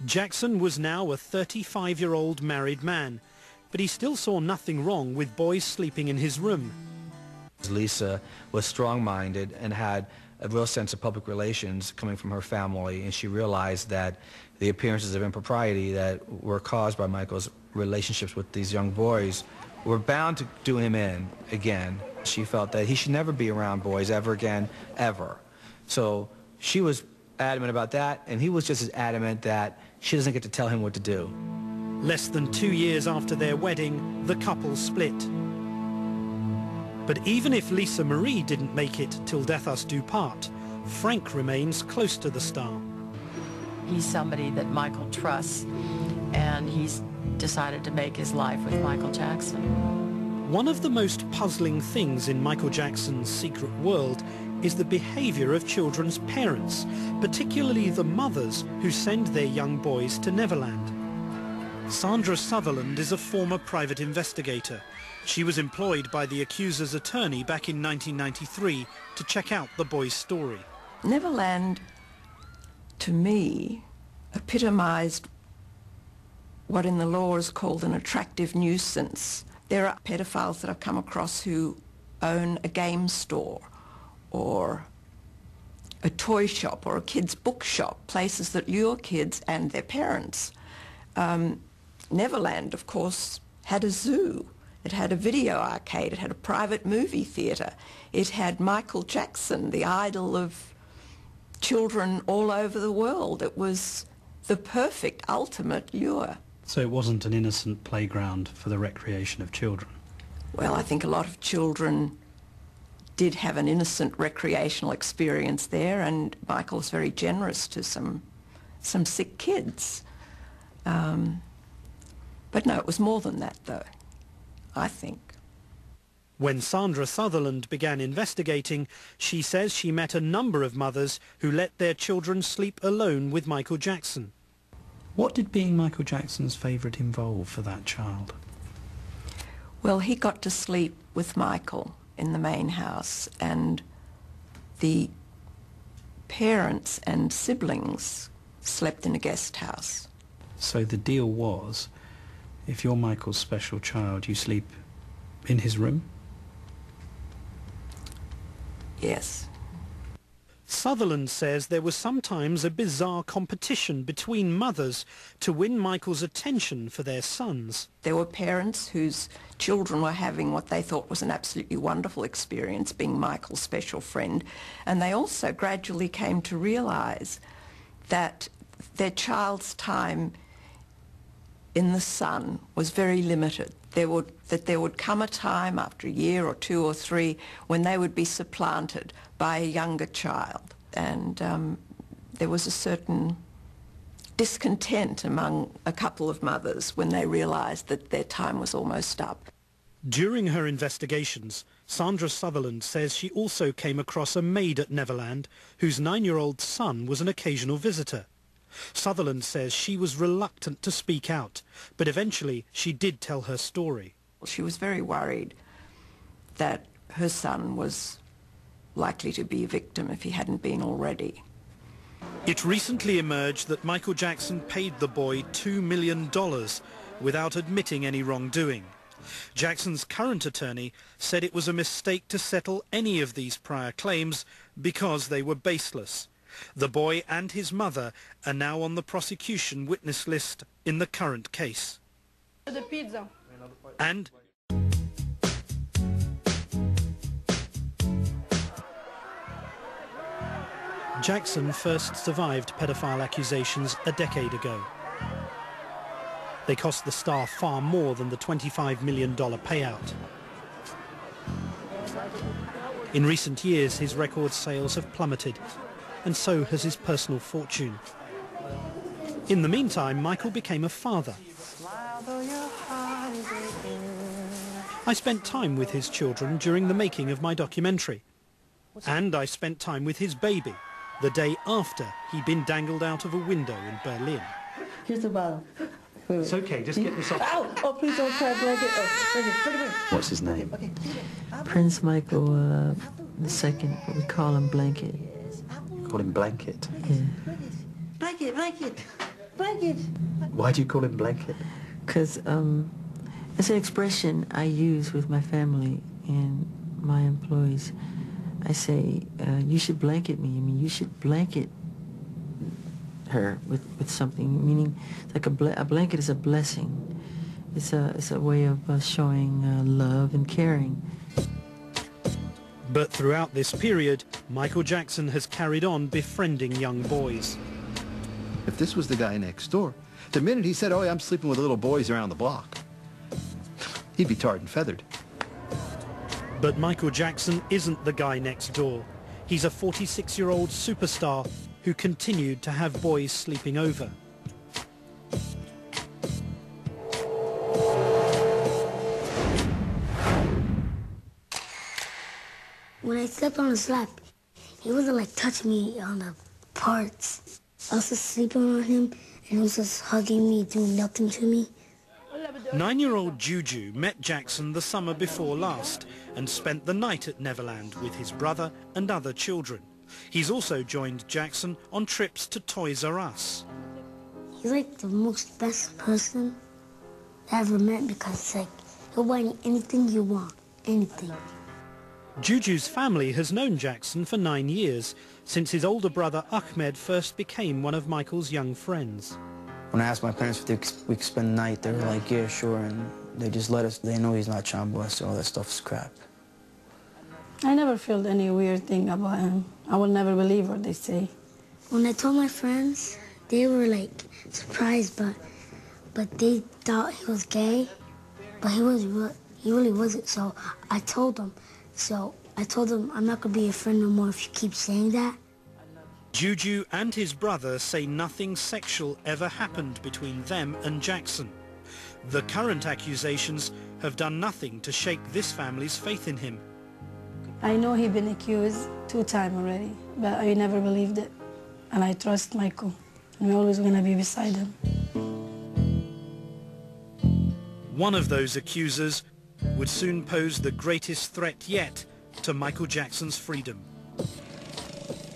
Jackson was now a 35-year-old married man, but he still saw nothing wrong with boys sleeping in his room. Lisa was strong-minded and had a real sense of public relations coming from her family, and she realized that the appearances of impropriety that were caused by Michael's relationships with these young boys were bound to do him in again. She felt that he should never be around boys ever again, ever. So she was adamant about that, and he was just as adamant that she doesn't get to tell him what to do. Less than 2 years after their wedding, the couple split. But even if Lisa Marie didn't make it till death us do part, Frank remains close to the star. He's somebody that Michael trusts, and he's decided to make his life with Michael Jackson. One of the most puzzling things in Michael Jackson's secret world is the behavior of children's parents, particularly the mothers who send their young boys to Neverland. Sandra Sutherland is a former private investigator. She was employed by the accuser's attorney back in 1993 to check out the boy's story. Neverland, to me, epitomized what in the law is called an attractive nuisance. There are pedophiles that I've come across who own a game store or a toy shop or a kid's bookshop, places that lure kids and their parents. Neverland, of course, had a zoo. It had a video arcade. It had a private movie theatre. It had Michael Jackson, the idol of children all over the world. It was the perfect, ultimate lure. So it wasn't an innocent playground for the recreation of children? Well, I think a lot of children did have an innocent recreational experience there, and Michael was very generous to some sick kids. But no, it was more than that, though, I think. When Sandra Sutherland began investigating, she says she met a number of mothers who let their children sleep alone with Michael Jackson. What did being Michael Jackson's favourite involve for that child? Well, he got to sleep with Michael in the main house, and the parents and siblings slept in a guest house. So the deal was, if you're Michael's special child, you sleep in his room? Yes. Sutherland says there was sometimes a bizarre competition between mothers to win Michael's attention for their sons. There were parents whose children were having what they thought was an absolutely wonderful experience, being Michael's special friend, and they also gradually came to realise that their child's time in the sun was very limited. There would come a time after a year or 2 or 3 when they would be supplanted by a younger child, and there was a certain discontent among a couple of mothers when they realised that their time was almost up. During her investigations, Sandra Sutherland says she also came across a maid at Neverland whose 9-year-old son was an occasional visitor. Sutherland says she was reluctant to speak out, but eventually she did tell her story. She was very worried that her son was likely to be a victim if he hadn't been already. It recently emerged that Michael Jackson paid the boy $2 million without admitting any wrongdoing. Jackson's current attorney said it was a mistake to settle any of these prior claims because they were baseless. The boy and his mother are now on the prosecution witness list in the current case. And Jackson first survived pedophile accusations a decade ago. They cost the star far more than the $25 million payout. In recent years, his record sales have plummeted, and so has his personal fortune. In the meantime, Michael became a father. I spent time with his children during the making of my documentary. And I spent time with his baby the day after he'd been dangled out of a window in Berlin. Here's the bottle. Wait. It's okay, just get this off. Ow! Oh, please don't try to break it. Oh, What's his name? okay. Prince Michael II, we call him Blanket. Call him Blanket? Yeah. Blanket, Blanket, Blanket. Why do you call him Blanket? Because it's an expression I use with my family and my employees. I say, you should blanket me. I mean, you should blanket her with something, meaning like a blanket is a blessing. It's a way of showing love and caring. But throughout this period, Michael Jackson has carried on befriending young boys. If this was the guy next door, the minute he said, "Oh, yeah, I'm sleeping with little boys around the block," he'd be tarred and feathered. But Michael Jackson isn't the guy next door. He's a 46-year-old superstar who continued to have boys sleeping over. When I stepped on his lap, he wasn't like touching me on the parts. I was just sleeping on him, and he was just hugging me, doing nothing to me. 9-year-old Juju met Jackson the summer before last and spent the night at Neverland with his brother and other children. He's also joined Jackson on trips to Toys R Us. He's like the most best person I ever met because like he'll buy you anything you want, anything. Juju's family has known Jackson for 9 years, since his older brother Ahmed first became one of Michael's young friends. When I asked my parents if we could spend the night, they were like, yeah, sure, and they just let us. They know he's not child molester, all that stuff's crap. I never felt any weird thing about him. I would never believe what they say. When I told my friends, they were like surprised, but they thought he was gay, but he really wasn't. So I told them. I'm not gonna be your friend no more if you keep saying that. Juju and his brother say nothing sexual ever happened between them and Jackson. The current accusations have done nothing to shake this family's faith in him. I know he's been accused 2 times already, but I never believed it. And I trust Michael. I'm always gonna be beside him. One of those accusers would soon pose the greatest threat yet to Michael Jackson's freedom.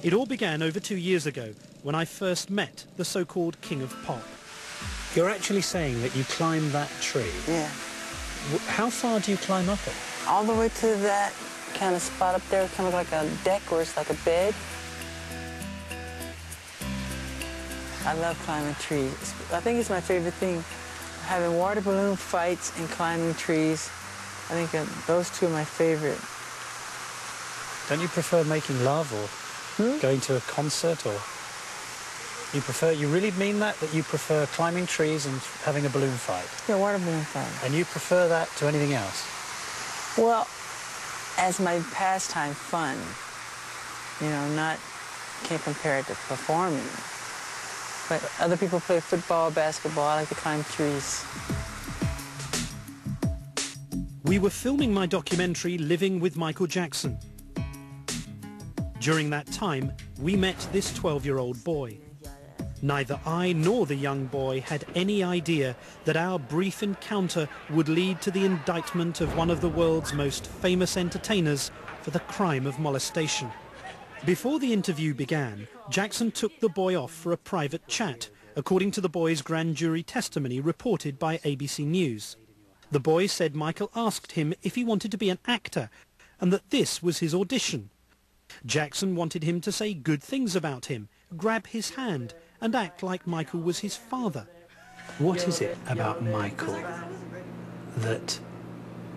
It all began over 2 years ago when I first met the so-called King of Pop. You're actually saying that you climbed that tree? Yeah. How far do you climb up it? All the way to that kind of spot up there, kind of like a deck where it's like a bed. I love climbing trees. I think it's my favorite thing. Having water balloon fights and climbing trees, I think those two are my favorite. Don't you prefer making love or going to a concert, or you really mean that you prefer climbing trees and having a balloon fight? Yeah, water balloon fight. And you prefer that to anything else? Well, as my pastime fun, you know, can't compare it to performing. But other people play football, basketball. I like to climb trees. We were filming my documentary, Living with Michael Jackson. During that time, we met this 12-year-old boy. Neither I nor the young boy had any idea that our brief encounter would lead to the indictment of one of the world's most famous entertainers for the crime of molestation. Before the interview began, Jackson took the boy off for a private chat, according to the boy's grand jury testimony reported by ABC News. The boy said Michael asked him if he wanted to be an actor, and that this was his audition. Jackson wanted him to say good things about him, grab his hand, and act like Michael was his father. What is it about Michael that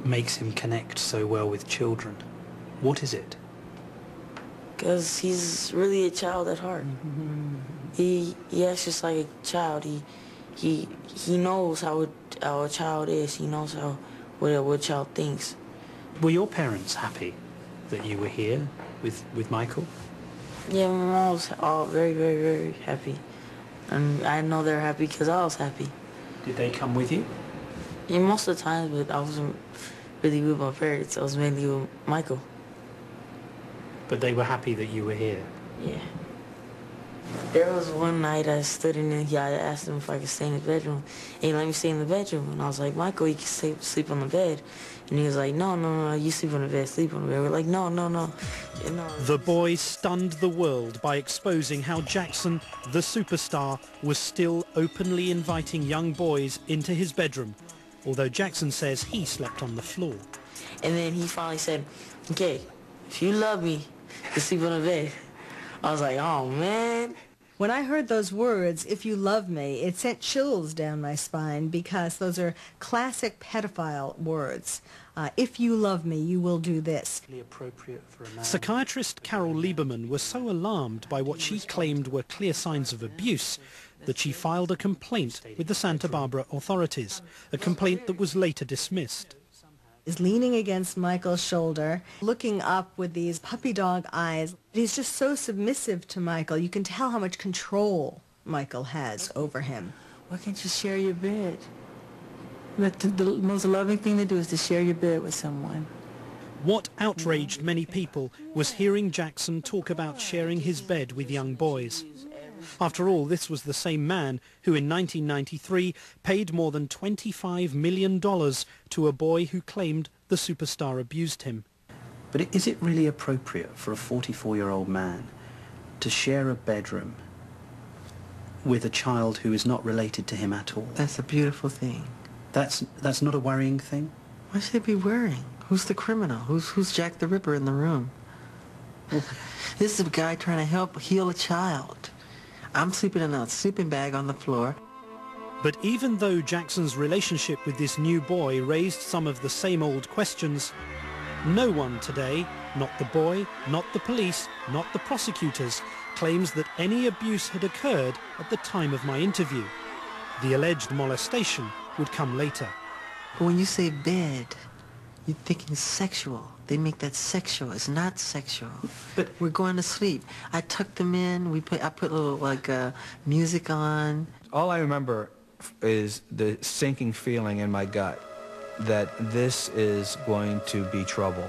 makes him connect so well with children? What is it? Because he's really a child at heart. He acts just like a child. He knows how a child is. He knows what a child thinks. Were your parents happy that you were here with Michael? Yeah, my mom was all very, very, very happy. And I know they're happy because I was happy. Did they come with you? Yeah, most of the time, but I wasn't really with my parents. I was mainly with Michael. But they were happy that you were here? Yeah. There was one night I stood in there, I asked him if I could stay in the bedroom. And he let me stay in the bedroom. And I was like, Michael, you can sleep on the bed. And he was like, no, you sleep on the bed, sleep on the bed. We're like, no. The boy stunned the world by exposing how Jackson, the superstar, was still openly inviting young boys into his bedroom, although Jackson says he slept on the floor. And then he finally said, okay, if you love me, you sleep on the bed. I was like, oh, man. When I heard those words, if you love me, it sent chills down my spine because those are classic pedophile words. If you love me, you will do this. Appropriate for a man. Psychiatrist Carol Lieberman was so alarmed by what she claimed were clear signs of abuse that she filed a complaint with the Santa Barbara authorities, a complaint that was later dismissed. Is leaning against Michael's shoulder, looking up with these puppy dog eyes. He's just so submissive to Michael. You can tell how much control Michael has over him. Why can't you share your bed? The most loving thing to do is to share your bed with someone. What outraged many people was hearing Jackson talk about sharing his bed with young boys. After all, this was the same man who in 1993 paid more than $25 million to a boy who claimed the superstar abused him. But is it really appropriate for a 44-year-old man to share a bedroom with a child who is not related to him at all? That's a beautiful thing. That's not a worrying thing? Why should it be worrying? Who's the criminal? Who's Jack the Ripper in the room? This is a guy trying to help heal a child. I'm sleeping in a sleeping bag on the floor. But even though Jackson's relationship with this new boy raised some of the same old questions, no one today, not the boy, not the police, not the prosecutors, claims that any abuse had occurred at the time of my interview. The alleged molestation would come later. But when you say bed, you're thinking sexual. They make that sexual. It's not sexual. But we're going to sleep. I tucked them in. I put a little music on. All I remember is the sinking feeling in my gut that this is going to be trouble.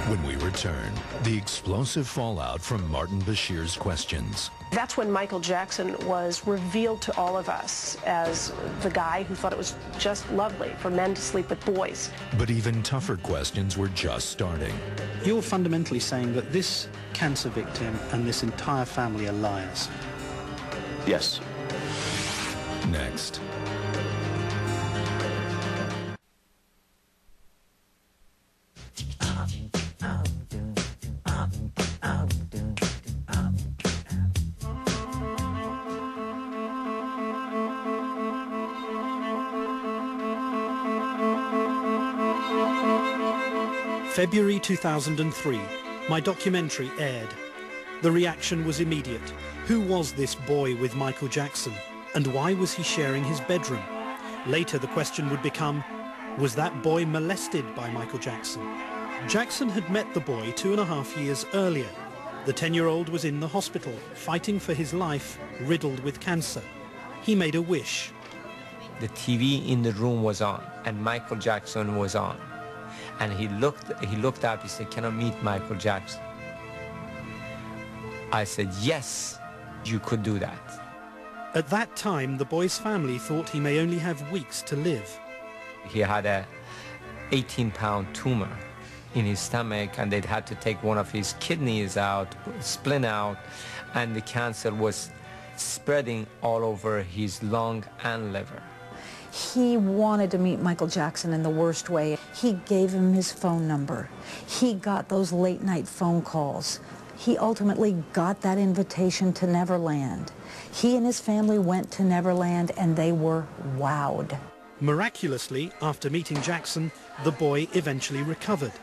When we return, the explosive fallout from Martin Bashir's questions. That's when Michael Jackson was revealed to all of us as the guy who thought it was just lovely for men to sleep with boys. But even tougher questions were just starting. You're fundamentally saying that this cancer victim and this entire family are liars. Yes. Next. February 2003, my documentary aired. The reaction was immediate. Who was this boy with Michael Jackson? And why was he sharing his bedroom? Later the question would become, was that boy molested by Michael Jackson? Jackson had met the boy 2.5 years earlier. The 10-year-old was in the hospital, fighting for his life, riddled with cancer. He made a wish. The TV in the room was on, and Michael Jackson was on. And he looked up, he said, "Can I meet Michael Jackson?" I said, "Yes, you could do that." At that time, the boy's family thought he may only have weeks to live. He had a 18-pound tumor in his stomach, and they'd had to take one of his kidneys out, spleen out, and the cancer was spreading all over his lung and liver. He wanted to meet Michael Jackson in the worst way. He gave him his phone number. He got those late-night phone calls. He ultimately got that invitation to Neverland. He and his family went to Neverland, and they were wowed. Miraculously, after meeting Jackson, the boy eventually recovered.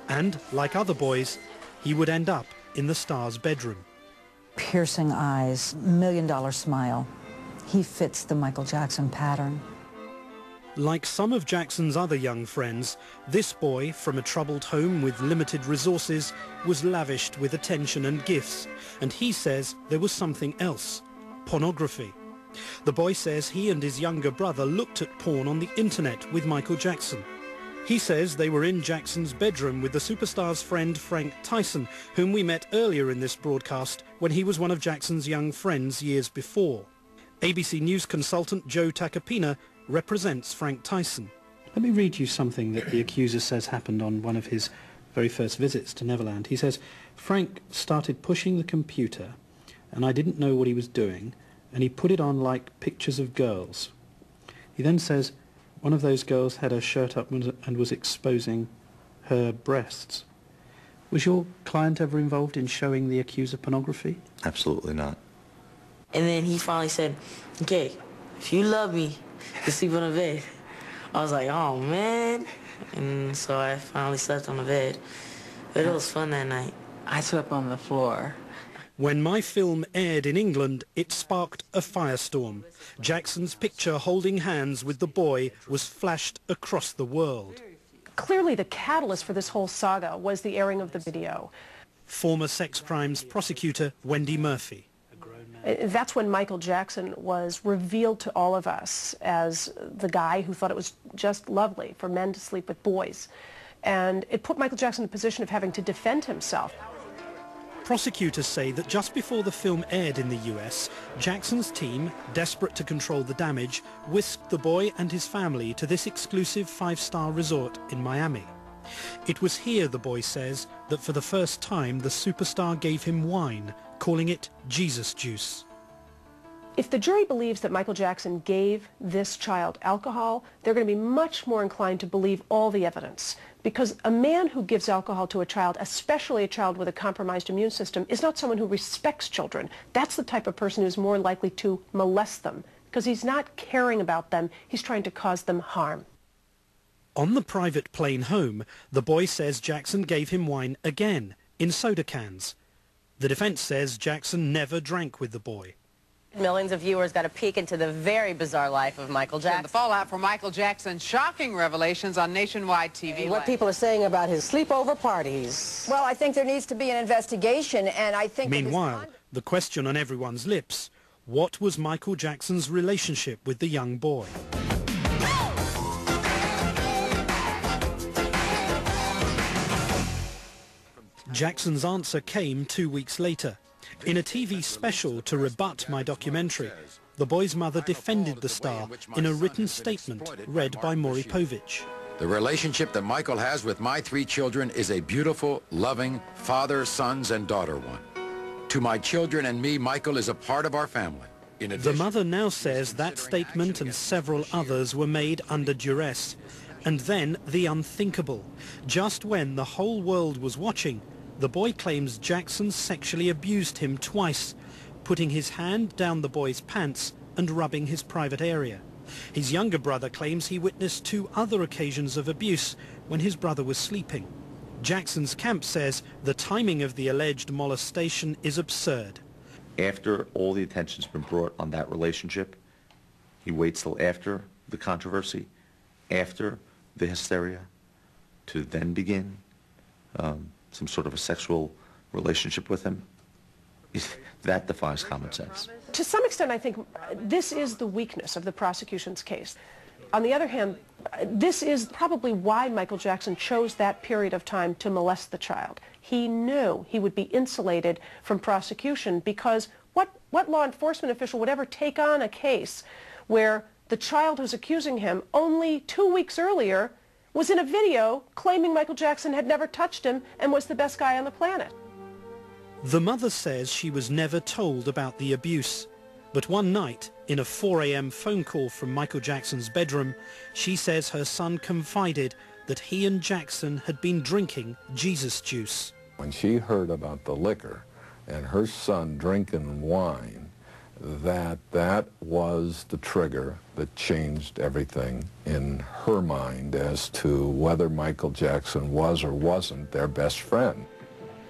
And, like other boys, he would end up in the star's bedroom. Piercing eyes, million-dollar smile. He fits the Michael Jackson pattern. Like some of Jackson's other young friends, this boy, from a troubled home with limited resources, was lavished with attention and gifts. And he says there was something else: pornography. The boy says he and his younger brother looked at porn on the internet with Michael Jackson. He says they were in Jackson's bedroom with the superstar's friend Frank Tyson, whom we met earlier in this broadcast when he was one of Jackson's young friends years before. ABC News consultant Joe Tacopina represents Frank Tyson. Let me read you something that the accuser says happened on one of his very first visits to Neverland. He says, "Frank started pushing the computer, and I didn't know what he was doing, and he put it on like pictures of girls." He then says, "One of those girls had her shirt up and was exposing her breasts." Was your client ever involved in showing the accuser pornography? Absolutely not. And then he finally said, "Okay, if you love me, you sleep on the bed." I was like, "Oh, man." And so I finally slept on the bed. But it was fun that night. I slept on the floor. When my film aired in England, it sparked a firestorm. Jackson's picture holding hands with the boy was flashed across the world. Clearly the catalyst for this whole saga was the airing of the video. Former sex crimes prosecutor Wendy Murphy. That's when Michael Jackson was revealed to all of us as the guy who thought it was just lovely for men to sleep with boys. And it put Michael Jackson in the position of having to defend himself. Prosecutors say that just before the film aired in the US, Jackson's team, desperate to control the damage, whisked the boy and his family to this exclusive 5-star resort in Miami. It was here, the boy says, that for the first time the superstar gave him wine, calling it Jesus juice. If the jury believes that Michael Jackson gave this child alcohol, they're going to be much more inclined to believe all the evidence. Because a man who gives alcohol to a child, especially a child with a compromised immune system, is not someone who respects children. That's the type of person who's more likely to molest them, because he's not caring about them, he's trying to cause them harm. On the private plane home, the boy says Jackson gave him wine again, in soda cans. The defense says Jackson never drank with the boy. Millions of viewers got a peek into the very bizarre life of Michael Jackson. The fallout from Michael Jackson's shocking revelations on nationwide TV. What people are saying about his sleepover parties. Well, I think there needs to be an investigation, and I think... Meanwhile, the question on everyone's lips, what was Michael Jackson's relationship with the young boy? Jackson's answer came 2 weeks later. In a TV special to rebut my documentary, the boy's mother defended the star in a written statement read by Maury Povich. The relationship that Michael has with my 3 children is a beautiful, loving, father, sons, and daughter one. To my children and me, Michael is a part of our family. The mother now says that statement and several others were made under duress. And then the unthinkable. Just when the whole world was watching, the boy claims Jackson sexually abused him twice, putting his hand down the boy's pants and rubbing his private area. His younger brother claims he witnessed 2 other occasions of abuse when his brother was sleeping. Jackson's camp says the timing of the alleged molestation is absurd. After all the attention's been brought on that relationship, he waits till after the controversy, after the hysteria, to then begin some sort of a sexual relationship with him. That defies common sense. To some extent, I think this is the weakness of the prosecution's case. On the other hand, this is probably why Michael Jackson chose that period of time to molest the child. He knew he would be insulated from prosecution because what law enforcement official would ever take on a case where the child who's accusing him only 2 weeks earlier was in a video claiming Michael Jackson had never touched him and was the best guy on the planet? The mother says she was never told about the abuse. But one night, in a 4 a.m. phone call from Michael Jackson's bedroom, she says her son confided that he and Jackson had been drinking Jesus juice. When she heard about the liquor and her son drinking wine, that was the trigger that changed everything in her mind as to whether Michael Jackson was or wasn't their best friend.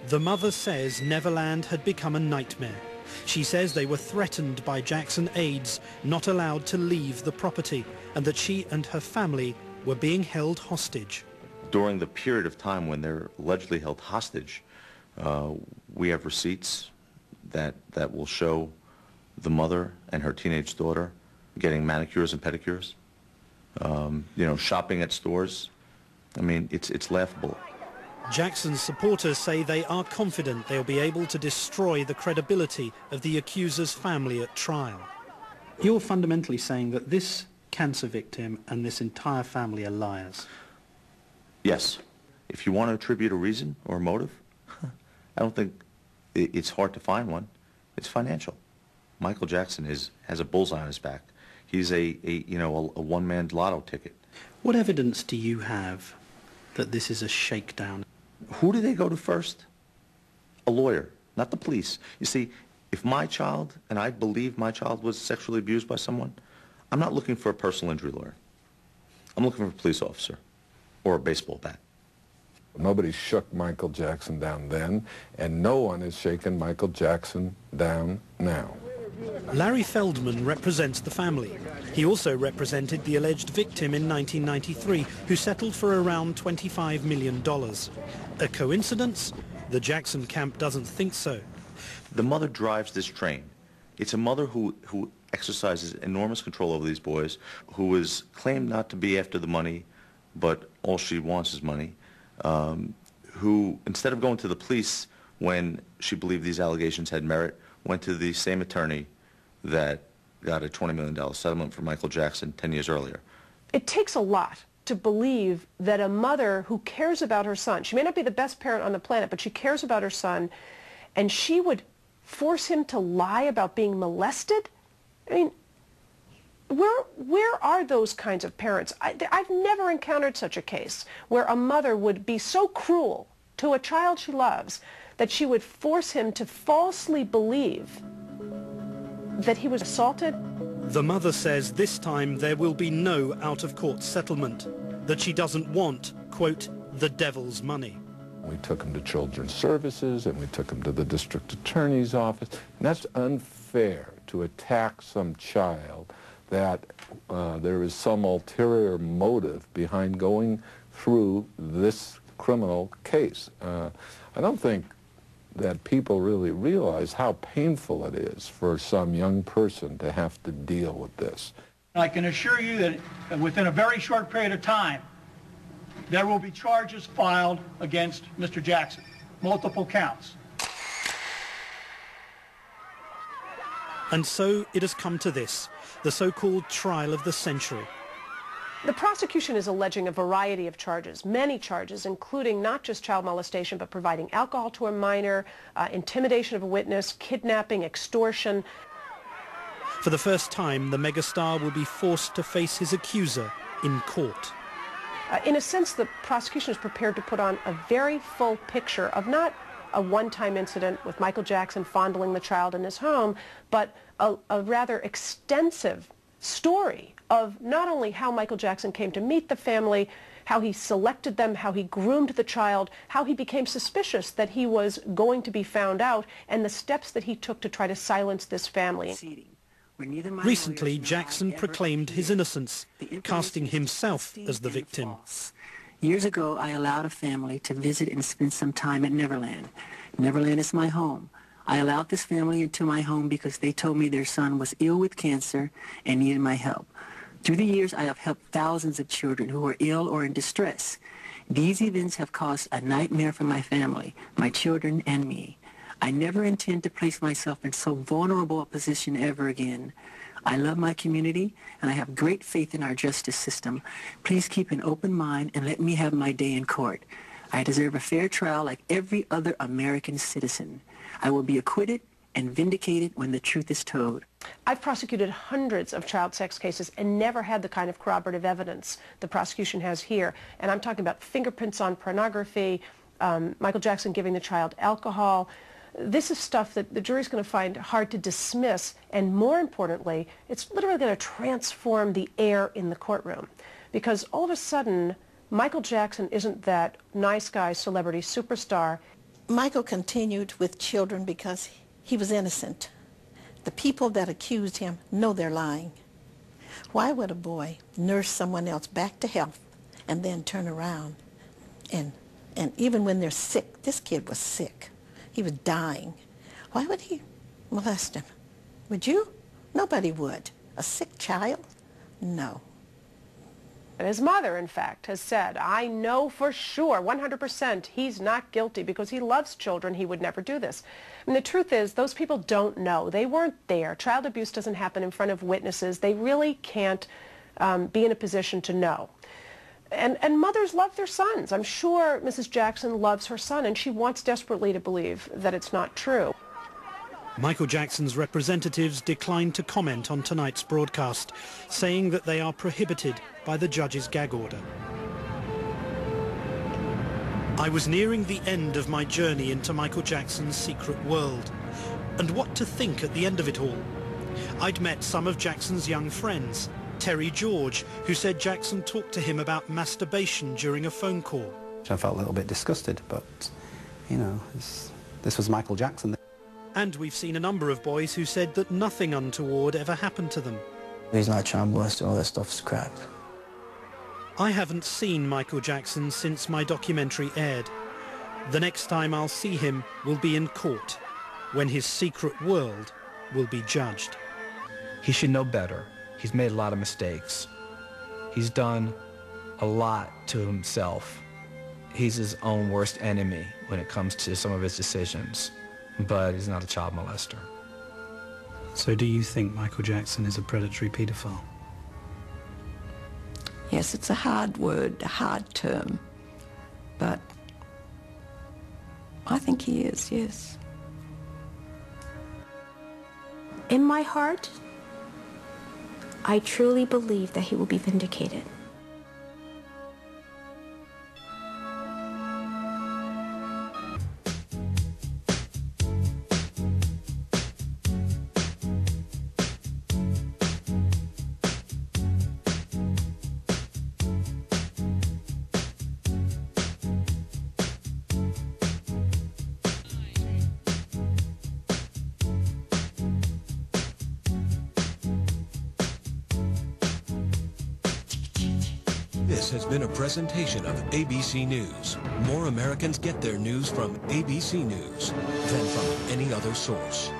The mother says Neverland had become a nightmare. She says they were threatened by Jackson aides, not allowed to leave the property, and that she and her family were being held hostage. During the period of time when they're allegedly held hostage, we have receipts that will show the mother and her teenage daughter getting manicures and pedicures, shopping at stores. I mean, it's laughable. Jackson's supporters say they are confident they'll be able to destroy the credibility of the accuser's family at trial. You're fundamentally saying that this cancer victim and this entire family are liars. Yes. If you want to attribute a reason or a motive, I don't think it's hard to find one. It's financial. Michael Jackson has a bullseye on his back. He's a one-man lotto ticket. What evidence do you have that this is a shakedown? Who do they go to first? A lawyer, not the police. You see, if my child, and I believe my child was sexually abused by someone, I'm not looking for a personal injury lawyer. I'm looking for a police officer or a baseball bat. Nobody shook Michael Jackson down then, and no one is shaking Michael Jackson down now. Larry Feldman represents the family. He also represented the alleged victim in 1993, who settled for around $25 million. A coincidence? The Jackson camp doesn't think so. The mother drives this train. It's a mother who exercises enormous control over these boys, who is claimed not to be after the money, but all she wants is money, who, instead of going to the police when she believed these allegations had merit, went to the same attorney that got a $20 million settlement for Michael Jackson 10 years earlier. It takes a lot to believe that a mother who cares about her son, she may not be the best parent on the planet, but she cares about her son, and she would force him to lie about being molested? I mean, where are those kinds of parents? I've never encountered such a case where a mother would be so cruel to a child she loves that she would force him to falsely believe that he was assaulted. The mother says this time there will be no out-of-court settlement, that she doesn't want, quote, the devil's money. We took him to Children's Services and we took him to the district attorney's office. And that's unfair to attack some child that there is some ulterior motive behind going through this criminal case. I don't think that people really realize how painful it is for some young person to have to deal with this. I can assure you that within a very short period of time, there will be charges filed against Mr. Jackson. multiple counts. And so it has come to this, the so-called trial of the century. The prosecution is alleging a variety of charges, many charges, including not just child molestation, but providing alcohol to a minor, intimidation of a witness, kidnapping, extortion. For the first time, the megastar will be forced to face his accuser in court. In a sense, the prosecution is prepared to put on a very full picture of not a one-time incident with Michael Jackson fondling the child in his home, but a rather extensive story of not only how Michael Jackson came to meet the family, how he selected them, how he groomed the child, how he became suspicious that he was going to be found out, and the steps that he took to try to silence this family. Recently, Jackson proclaimed his innocence, casting himself as the victim. Years ago, I allowed a family to visit and spend some time at Neverland. Neverland is my home. I allowed this family into my home because they told me their son was ill with cancer and needed my help. Through the years, I have helped thousands of children who are ill or in distress. These events have caused a nightmare for my family, my children, and me. I never intend to place myself in so vulnerable a position ever again. I love my community, and I have great faith in our justice system. Please keep an open mind and let me have my day in court. I deserve a fair trial like every other American citizen. I will be acquitted and vindicated when the truth is told. I've prosecuted hundreds of child sex cases and never had the kind of corroborative evidence the prosecution has here. And I'm talking about fingerprints on pornography, Michael Jackson giving the child alcohol. This is stuff that the jury's going to find hard to dismiss, and more importantly, it's literally going to transform the air in the courtroom. Because all of a sudden, Michael Jackson isn't that nice guy, celebrity superstar. Michael continued with children because he was innocent. The people that accused him know they're lying. Why would a boy nurse someone else back to health and then turn around and even when they're sick, this kid was sick. He was dying. Why would he molest him? Would you? Nobody would. A sick child? No. And his mother, in fact, has said, I know for sure, 100%, he's not guilty because he loves children. He would never do this. I mean, the truth is, those people don't know. They weren't there. Child abuse doesn't happen in front of witnesses. They really can't be in a position to know. And mothers love their sons. I'm sure Mrs. Jackson loves her son, and she wants desperately to believe that it's not true. Michael Jackson's representatives declined to comment on tonight's broadcast, saying that they are prohibited by the judge's gag order. I was nearing the end of my journey into Michael Jackson's secret world, and what to think at the end of it all. I'd met some of Jackson's young friends, Terry George, who said Jackson talked to him about masturbation during a phone call. I felt a little bit disgusted, but, you know, this was Michael Jackson. And we've seen a number of boys who said that nothing untoward ever happened to them. He's not child molesting, all that stuff's crap. I haven't seen Michael Jackson since my documentary aired. The next time I'll see him will be in court, when his secret world will be judged. He should know better. He's made a lot of mistakes. He's done a lot to himself. He's his own worst enemy when it comes to some of his decisions, but he's not a child molester. So do you think Michael Jackson is a predatory pedophile? Yes, it's a hard word, a hard term, but I think he is, yes. In my heart, I truly believe that he will be vindicated. This has been a presentation of ABC News. More Americans get their news from ABC News than from any other source.